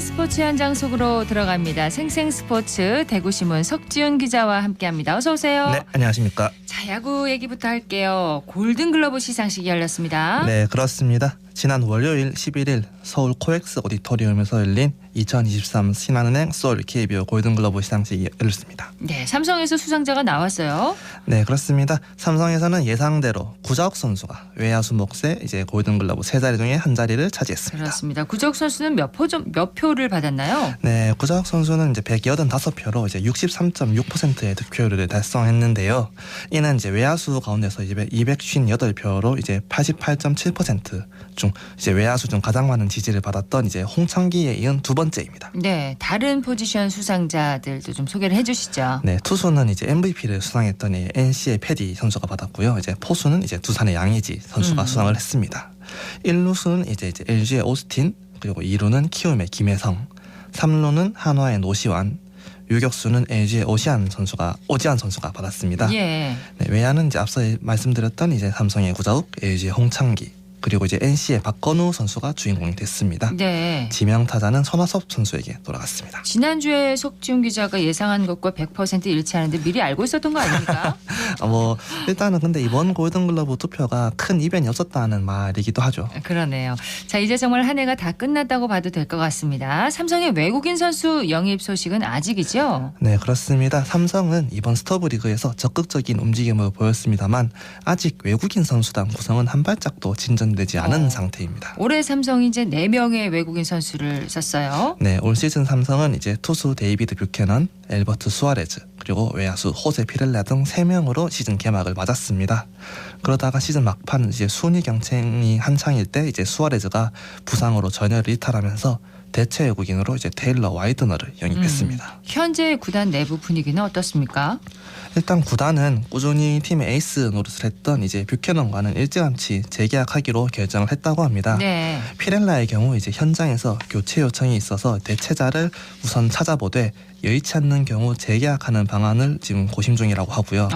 스포츠 현장 속으로 들어갑니다. 생생스포츠 대구신문 석지훈 기자와 함께합니다. 어서 오세요. 네, 안녕하십니까. 자, 야구 얘기부터 할게요. 골든글러브 시상식이 열렸습니다. 네, 그렇습니다. 지난 월요일 11일 서울 코엑스 오디토리움에서 열린 2023 신한은행 소울 KBO 골든글러브 시상식이 열렸습니다. 네, 삼성에서 수상자가 나왔어요. 네, 그렇습니다. 삼성에서는 예상대로 구자욱 선수가 외야수 몫의 이제 골든글러브 3자리 중에 한 자리를 차지했습니다. 그렇습니다. 구자욱 선수는 몇 표를 받았나요? 네, 구자욱 선수는 이제 185표로 이제 63.6%의 득표율을 달성했는데요. 이는 이제 외야수 가운데서 258표로 이제 88.7% 중 이제 외야수 중 가장 많은 지지를 받았던 이제 홍창기에 이은 두 번째입니다. 네, 다른 포지션 수상자들도 좀 소개를 해주시죠. 네, 투수는 이제 MVP를 수상했던 NC의 패디 선수가 받았고요. 이제 포수는 이제 두산의 양의지 선수가 수상을 했습니다. 1루수는 이제 LG의 오스틴, 그리고 2루는 키움의 김혜성, 3루는 한화의 노시환, 유격수는 LG의 오지안 선수가 받았습니다. 예. 네, 외야는 이제 앞서 말씀드렸던 이제 삼성의 구자욱, LG의 홍창기, 그리고 이제 NC의 박건우 선수가 주인공이 됐습니다. 네. 지명 타자는 손아섭 선수에게 돌아갔습니다. 지난주에 석지훈 기자가 예상한 것과 100% 일치하는데 미리 알고 있었던 거 아닙니까? 일단은 근데 이번 골든글러브 투표가 큰 이변이 없었다는 말이기도 하죠. 그러네요. 자, 이제 정말 한 해가 다 끝났다고 봐도 될 것 같습니다. 삼성의 외국인 선수 영입 소식은 아직이죠? 네, 그렇습니다. 삼성은 이번 스토브리그에서 적극적인 움직임을 보였습니다만 아직 외국인 선수단 구성은 한 발짝도 진전되지 않은 상태입니다. 올해 삼성이 이제 4명의 외국인 선수를 썼어요. 네, 올 시즌 삼성은 이제 투수 데이비드 뷰캐넌, 엘버트 수아레즈, 그리고 외야수 호세 피렐라 등 3명으로 시즌 개막을 맞았습니다. 그러다가 시즌 막판 이제 순위 경쟁이 한창일 때 이제 수아레즈가 부상으로 전열을 이탈하면서 대체 외국인으로 이제 테일러 와이드너를 영입했습니다. 현재 구단 내부 분위기는 어떻습니까? 일단 구단은 꾸준히 팀의 에이스 노릇을 했던 이제 뷰캐넌과는 일찌감치 재계약하기로 결정을 했다고 합니다. 네. 피렐라의 경우 이제 현장에서 교체 요청이 있어서 대체자를 우선 찾아보되 여의치 않는 경우 재계약하는 방안을 지금 고심 중이라고 하고요.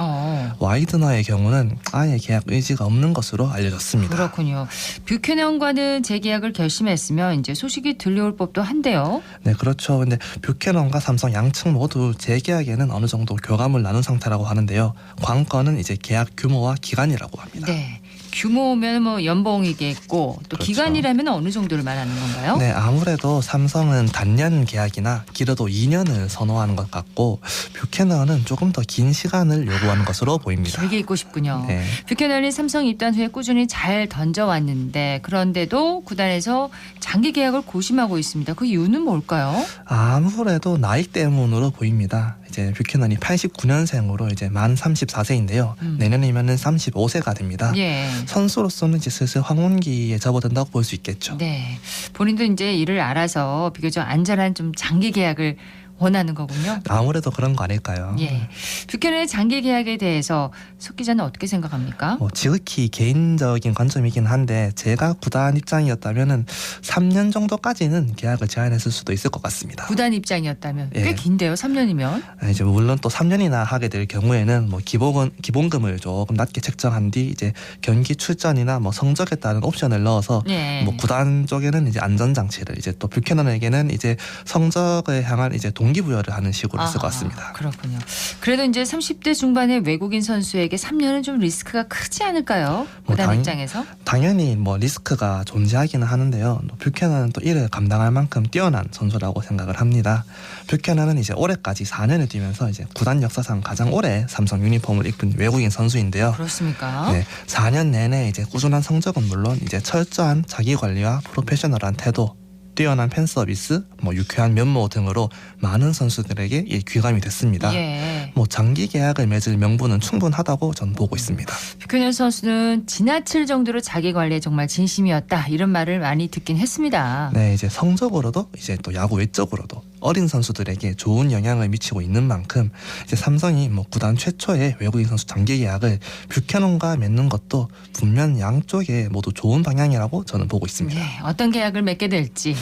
와이드너의 경우는 아예 계약 의지가 없는 것으로 알려졌습니다. 그렇군요. 뷰캐넌과는 재계약을 결심했으면 이제 소식이 들려올 법도 한데요. 네, 그렇죠. 근데 뷰캐넌과 삼성 양측 모두 재계약에는 어느 정도 교감을 나눈 상태라고 하는데요. 관건은 이제 계약 규모와 기간이라고 합니다. 네. 규모면 뭐 연봉이겠고 또 그렇죠. 기간이라면 어느 정도를 말하는 건가요? 네, 아무래도 삼성은 단년 계약이나 길어도 2년을 선호하는 것 같고 뷰캐넌은 조금 더 긴 시간을 요구하는 것으로 보입니다. 길게 있고 싶군요. 네. 뷰캐넌이 삼성 입단 후에 꾸준히 잘 던져왔는데 그런데도 구단에서 장기 계약을 고심하고 있습니다. 그 이유는 뭘까요? 아무래도 나이 때문으로 보입니다. 이제 뷰캐넌이 89년생으로 이제 만 34세인데요. 내년이면은 35세가 됩니다. 예. 선수로서는 이제 슬슬 황혼기에 접어든다고 볼 수 있겠죠. 네. 본인도 이제 이를 알아서 비교적 안전한 좀 장기 계약을 원하는 거군요. 아무래도 그런 거 아닐까요? 예. 뷰캐넌의 장기 계약에 대해서 석 기자는 어떻게 생각합니까? 지극히 개인적인 관점이긴 한데 제가 구단 입장이었다면은 3년 정도까지는 계약을 제한했을 수도 있을 것 같습니다. 구단 입장이었다면 꽤 예. 긴데요. 3년이면. 이제 물론 또 3년이나 하게 될 경우에는 뭐 기본금을 조금 낮게 책정한 뒤 이제 경기 출전이나 뭐 성적에 따른 옵션을 넣어서 예. 뭐 구단 쪽에는 이제 안전 장치를 이제 또 뷰캐넌에게는 이제 성적을 향한 이제 동기 동기부여를 하는 식으로 했을 것 같습니다. 그렇군요. 그래도 이제 30대 중반의 외국인 선수에게 3년은 좀 리스크가 크지 않을까요? 구단 입장에서? 당연히 뭐 리스크가 존재하기는 하는데요. 뷰캐넌은 또 이를 감당할 만큼 뛰어난 선수라고 생각을 합니다. 뷰캐넌은 이제 올해까지 4년을 뛰면서 이제 구단 역사상 가장 오래 삼성 유니폼을 입은 외국인 선수인데요. 그렇습니까? 네, 4년 내내 이제 꾸준한 성적은 물론 이제 철저한 자기 관리와 프로페셔널한 태도, 뛰어난 팬 서비스, 뭐 유쾌한 면모 등으로 많은 선수들에게 귀감이 됐습니다. 예. 뭐 장기 계약을 맺을 명분은 충분하다고 저는 보고 있습니다. 뷰캐넌 선수는 지나칠 정도로 자기 관리에 정말 진심이었다 이런 말을 많이 듣긴 했습니다. 네, 이제 성적으로도 이제 또 야구 외적으로도 어린 선수들에게 좋은 영향을 미치고 있는 만큼 이제 삼성이 뭐 구단 최초의 외국인 선수 장기 계약을 뷰캐넌과 맺는 것도 분명 양쪽에 모두 좋은 방향이라고 저는 보고 있습니다. 예, 어떤 계약을 맺게 될지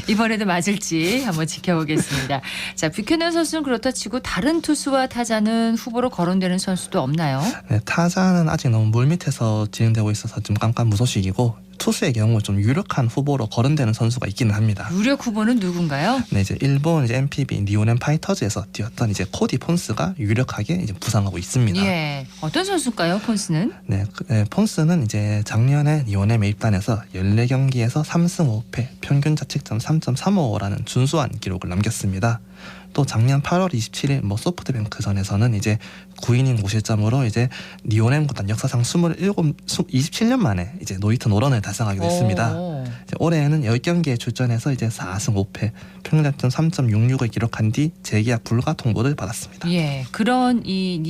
이번에도 맞을지 한번 지켜보겠습니다. 자, 뷰캐넌 선수는 그렇다 치고 다른 투수와 타자는 후보로 거론되는 선수도 없나요? 네, 타자는 아직 너무 물밑에서 진행되고 있어서 좀 깜깜무소식이고 투수의 경우 좀 유력한 후보로 거론되는 선수가 있기는 합니다. 유력 후보는 누군가요? 네, 이제 일본 이제 NPB 니오넨 파이터즈에서 뛰었던 이제 코디 폰스가 유력하게 이제 부상하고 있습니다. 예, 어떤 선수일까요, 폰스는? 네, 폰스는 이제 작년에 니오넨 매입단에서 14경기에서 3승 5패, 평균 자책점 3.35라는 준수한 기록을 남겼습니다. 또 작년 8월 27일 뭐 소프트뱅크전에서는 이제 9이닝 무실점으로 이제 니오넨 구단 역사상 27년 만에 이제 노히트 노런을 달성하게 됐습니다. 이제 올해에는 10경기에 출전해서 이제 4승 5패, 평균자책점 3.66을 기록한 뒤 재계약 불가 통보를 받았습니다. 예, 그런 이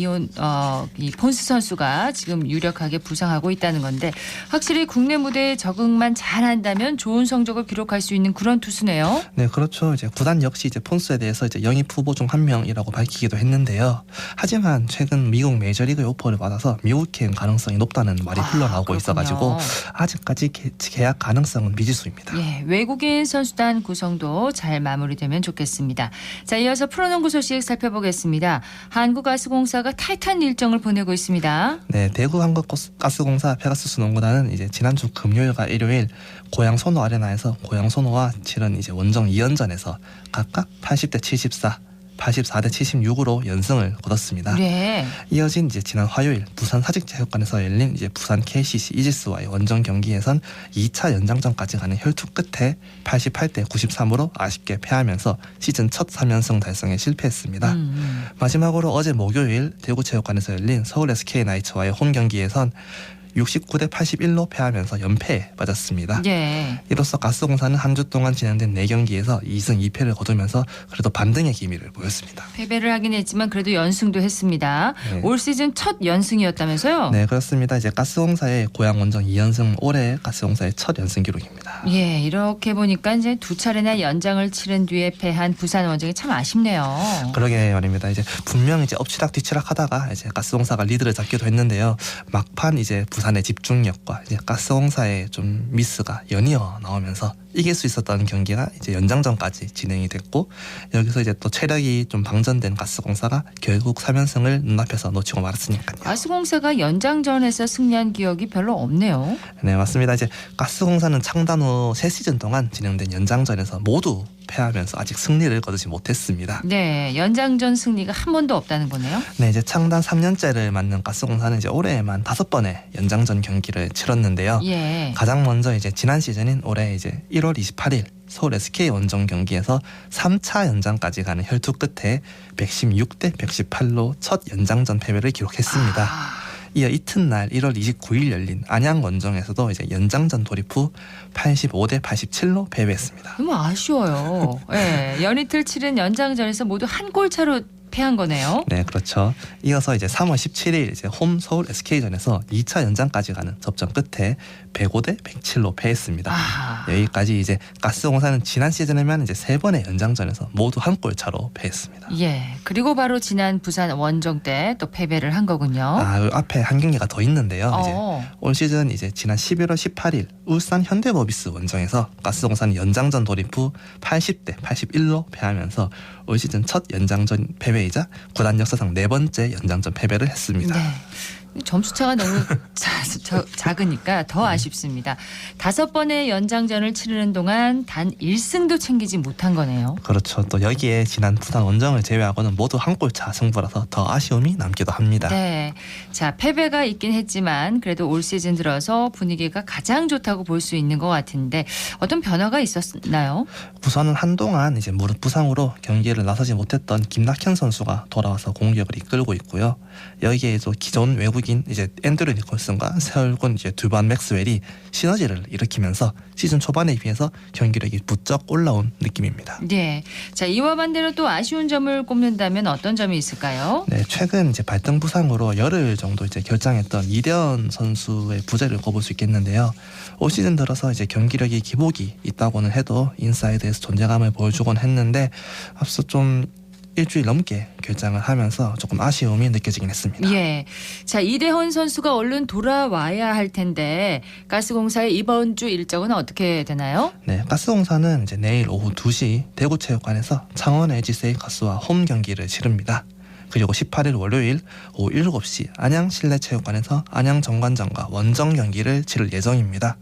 폰스 선수가 지금 유력하게 부상하고 있다는 건데 확실히 국내 무대에 적응만 잘한다면 좋은 성적을 기록할 수 있는 그런 투수네요. 네, 그렇죠. 이제 구단 역시 이제 폰스에 대해서 이제 영입 후보 중 한 명이라고 밝히기도 했는데요. 하지만 최근 미국 메이저리그의 오퍼를 받아서 미국행 가능성이 높다는 말이 흘러나오고 있어가지고 아직까지 계약 가능성은 미지수입니다. 예, 외국인 선수단 구성도 잘 마무리되면 좋겠습니다. 자, 이어서 프로농구 소식 살펴보겠습니다. 한국가스공사가 타이탄 일정을 보내고 있습니다. 네, 대구 한국가스공사 페가수스 농구단은 이제 지난주 금요일과 일요일 고양 소노 아레나에서 고양 소노와 치른 이제 원정 2연전에서 각각 80대 74, 84대 76으로 연승을 거뒀습니다. 네. 이어진 이제 지난 화요일 부산 사직체육관에서 열린 이제 부산 KCC 이지스와의 원정 경기에선 2차 연장전까지 가는 혈투 끝에 88대 93으로 아쉽게 패하면서 시즌 첫 3연승 달성에 실패했습니다. 마지막으로 어제 목요일 대구체육관에서 열린 서울 SK 나이츠와의 홈 경기에선 69대 81로 패하면서 연패에 빠졌습니다. 예. 이로써 가스공사는 한 주 동안 진행된 4경기에서 2승 2패를 거두면서 그래도 반등의 기미를 보였습니다. 패배를 하긴 했지만 그래도 연승도 했습니다. 네. 올 시즌 첫 연승이었다면서요? 네, 그렇습니다. 이제 가스공사의 고양 원정 2연승 올해 가스공사의 첫 연승 기록입니다. 예, 이렇게 보니까 이제 두 차례나 연장을 치른 뒤에 패한 부산 원정이 참 아쉽네요. 그러게 말입니다. 이제 분명 이제 엎치락 뒤치락 하다가 이제 가스공사가 리드를 잡기도 했는데요. 막판 이제 부산의 집중력과 이제 가스공사의 좀 미스가 연이어 나오면서 이길 수 있었던 경기가 이제 연장전까지 진행이 됐고 여기서 이제 또 체력이 좀 방전된 가스공사가 결국 3연승을 눈앞에서 놓치고 말았으니까요. 가스공사가 연장전에서 승리한 기억이 별로 없네요. 네, 맞습니다. 이제 가스공사는 창단 후 3시즌 동안 진행된 연장전에서 모두 패하면서 아직 승리를 거두지 못했습니다. 네, 연장전 승리가 한 번도 없다는 거네요. 네, 이제 창단 3년째를 맞는 가스공사는 이제 올해에만 5번의 연장전 경기를 치렀는데요. 예. 가장 먼저 이제 지난 시즌인 올해 이제 1월 28일 서울 SK 원정 경기에서 3차 연장까지 가는 혈투 끝에 116대 118로 첫 연장전 패배를 기록했습니다. 이어 이튿날 1월 29일 열린 안양 원정에서도 이제 연장전 돌입 후 85대 87로 패배했습니다. 너무 아쉬워요. 예, 연이틀 치른 연장전에서 모두 한 골 차로 패한 거네요. 네, 그렇죠. 이어서 이제 3월 17일 이제 홈 서울 SK전에서 2차 연장까지 가는 접전 끝에 105대 107로 패했습니다. 여기까지 이제 가스공사는 지난 시즌에만 이제 3번의 연장전에서 모두 한 골 차로 패했습니다. 예, 그리고 바로 지난 부산 원정 때 또 패배를 한 거군요. 앞에 한 경기가 더 있는데요. 이제 올 시즌 이제 지난 11월 18일 울산 현대모비스 원정에서 가스공사는 연장전 돌입 후 80대 81로 패하면서 올 시즌 첫 연장전 패배이자 구단 역사상 4번째 연장전 패배를 했습니다. 네. 점수차가 너무 작으니까 더 아쉽습니다. 5번의 연장전을 치르는 동안 단 1승도 챙기지 못한 거네요. 그렇죠. 또 여기에 지난 부산 원정을 제외하고는 모두 한 골차 승부라서 더 아쉬움이 남기도 합니다. 네. 자, 패배가 있긴 했지만 그래도 올 시즌 들어서 분위기가 가장 좋다고 볼 수 있는 것 같은데 어떤 변화가 있었나요? 우선은 한동안 이제 무릎 부상으로 경기를 나서지 못했던 김낙현 선수가 돌아와서 공격을 이끌고 있고요. 여기에 또 기존 외국인 이제 앤드류 니콜슨과 세월군 이제 두반 맥스웰이 시너지를 일으키면서 시즌 초반에 비해서 경기력이 부쩍 올라온 느낌입니다. 네. 자, 이와 반대로 또 아쉬운 점을 꼽는다면 어떤 점이 있을까요? 네, 최근 이제 발등 부상으로 열흘 정도 이제 결장했던 이대현 선수의 부재를 꼽을 수 있겠는데요. 올 시즌 들어서 이제 경기력이 기복이 있다고는 해도 인사이드에서 존재감을 보여주곤 했는데 앞서 좀 일주일 넘게 결장을 하면서 조금 아쉬움이 느껴지긴 했습니다. 예. 자, 이대헌 선수가 얼른 돌아와야 할 텐데 가스공사의 이번 주 일정은 어떻게 되나요? 네, 가스공사는 이제 내일 오후 2시 대구체육관에서 창원 LG세이 가스와 홈 경기를 치릅니다. 그리고 18일 월요일 오후 7시 안양 실내체육관에서 안양 정관장과 원정 경기를 치를 예정입니다.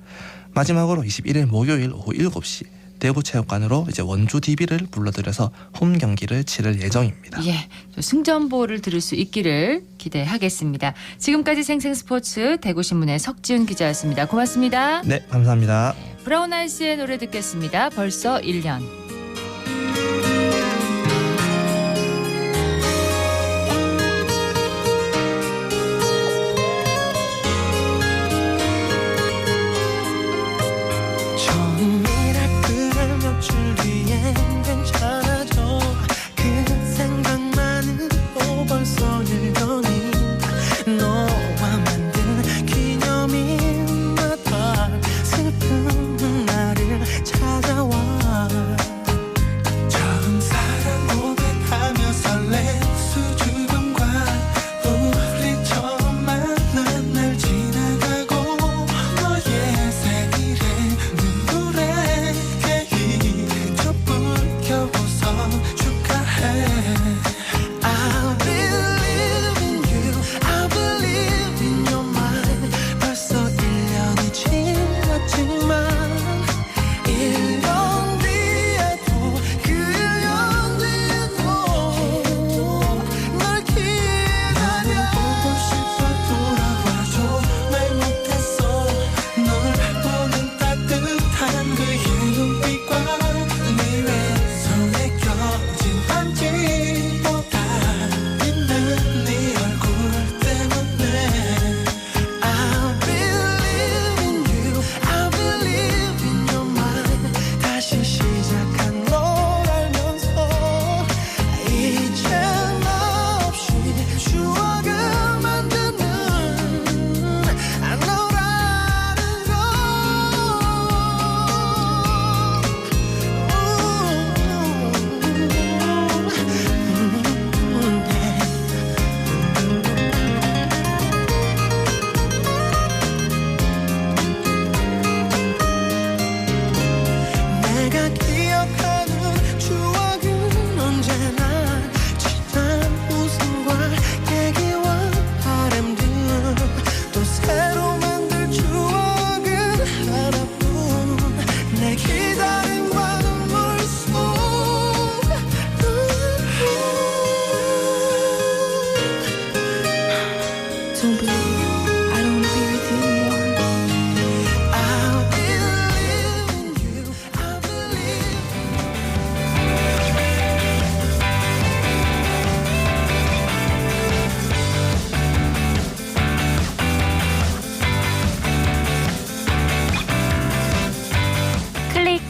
마지막으로 21일 목요일 오후 7시 대구체육관으로 이제 원주 DB를 불러들여서 홈 경기를 치를 예정입니다. 예, 승전보를 들을 수 있기를 기대하겠습니다. 지금까지 생생스포츠 대구신문의 석지은 기자였습니다. 고맙습니다. 네, 감사합니다. 브라운 아이스의 노래 듣겠습니다. 벌써 1년.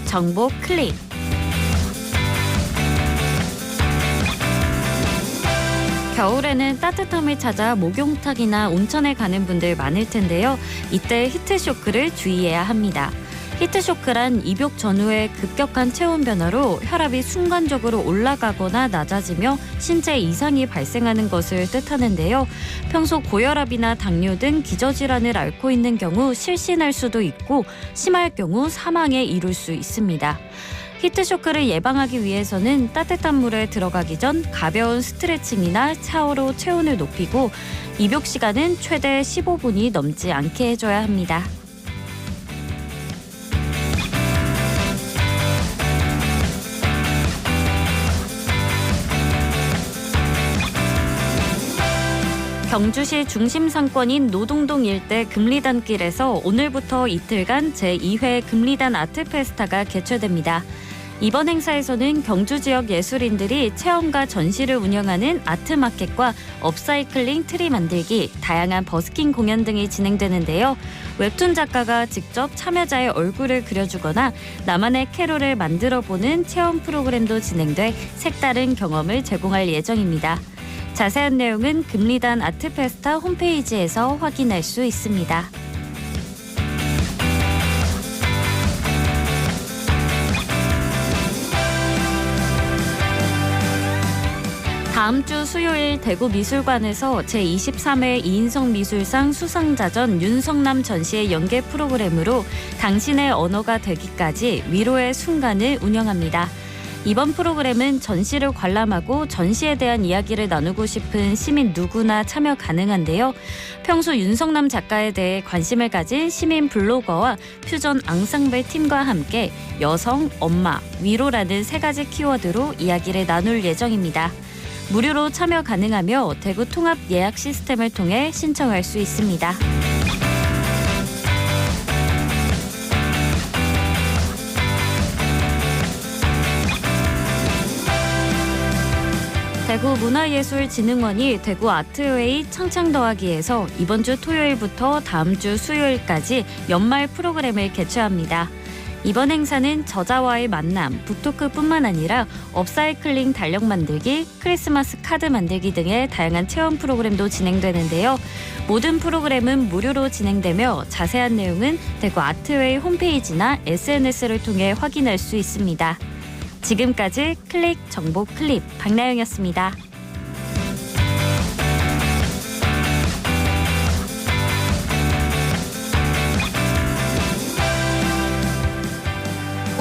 정보 클릭. 겨울에는 따뜻함을 찾아 목욕탕이나 온천에 가는 분들 많을 텐데요. 이때 히트쇼크를 주의해야 합니다. 히트쇼크란 입욕 전후의 급격한 체온 변화로 혈압이 순간적으로 올라가거나 낮아지며 신체 이상이 발생하는 것을 뜻하는데요. 평소 고혈압이나 당뇨 등 기저질환을 앓고 있는 경우 실신할 수도 있고 심할 경우 사망에 이를 수 있습니다. 히트쇼크를 예방하기 위해서는 따뜻한 물에 들어가기 전 가벼운 스트레칭이나 샤워로 체온을 높이고 입욕 시간은 최대 15분이 넘지 않게 해줘야 합니다. 경주시 중심 상권인 노동동 일대 금리단길에서 오늘부터 이틀간 제2회 금리단 아트페스타가 개최됩니다. 이번 행사에서는 경주 지역 예술인들이 체험과 전시를 운영하는 아트마켓과 업사이클링 트리 만들기, 다양한 버스킹 공연 등이 진행되는데요. 웹툰 작가가 직접 참여자의 얼굴을 그려주거나 나만의 캐롤을 만들어보는 체험 프로그램도 진행돼 색다른 경험을 제공할 예정입니다. 자세한 내용은 금리단 아트페스타 홈페이지에서 확인할 수 있습니다. 다음 주 수요일 대구미술관에서 제23회 이인성 미술상 수상자전 윤성남 전시의 연계 프로그램으로 당신의 언어가 되기까지 위로의 순간을 운영합니다. 이번 프로그램은 전시를 관람하고 전시에 대한 이야기를 나누고 싶은 시민 누구나 참여 가능한데요. 평소 윤성남 작가에 대해 관심을 가진 시민 블로거와 퓨전 앙상블 팀과 함께 여성, 엄마, 위로라는 3가지 키워드로 이야기를 나눌 예정입니다. 무료로 참여 가능하며 대구 통합 예약 시스템을 통해 신청할 수 있습니다. 대구문화예술진흥원이 대구 아트웨이 창창 더하기에서 이번 주 토요일부터 다음 주 수요일까지 연말 프로그램을 개최합니다. 이번 행사는 저자와의 만남, 북토크뿐만 아니라 업사이클링 달력 만들기, 크리스마스 카드 만들기 등의 다양한 체험 프로그램도 진행되는데요. 모든 프로그램은 무료로 진행되며 자세한 내용은 대구 아트웨이 홈페이지나 SNS를 통해 확인할 수 있습니다. 지금까지 클릭 정보 클립 박나영이었습니다.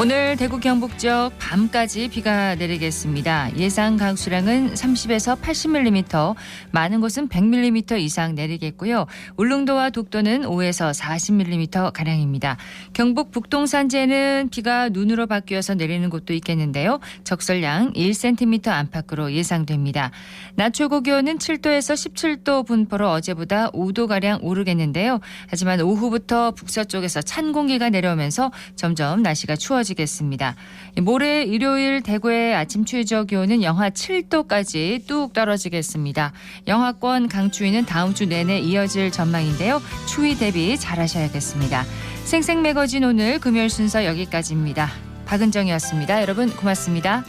오늘 대구 경북 지역 밤까지 비가 내리겠습니다. 예상 강수량은 30에서 80mm, 많은 곳은 100mm 이상 내리겠고요. 울릉도와 독도는 5에서 40mm가량입니다. 경북 북동산지에는 비가 눈으로 바뀌어서 내리는 곳도 있겠는데요. 적설량 1cm 안팎으로 예상됩니다. 낮 최고 기온은 7도에서 17도 분포로 어제보다 5도가량 오르겠는데요. 하지만 오후부터 북서쪽에서 찬 공기가 내려오면서 점점 날씨가 추워지겠습니다. 모레 일요일 대구의 아침 최저 기온은 영하 7도까지 뚝 떨어지겠습니다. 영하권 강추위는 다음 주 내내 이어질 전망인데요. 추위 대비 잘하셔야겠습니다. 생생매거진 오늘 금요일 순서 여기까지입니다. 박은정이었습니다. 여러분 고맙습니다.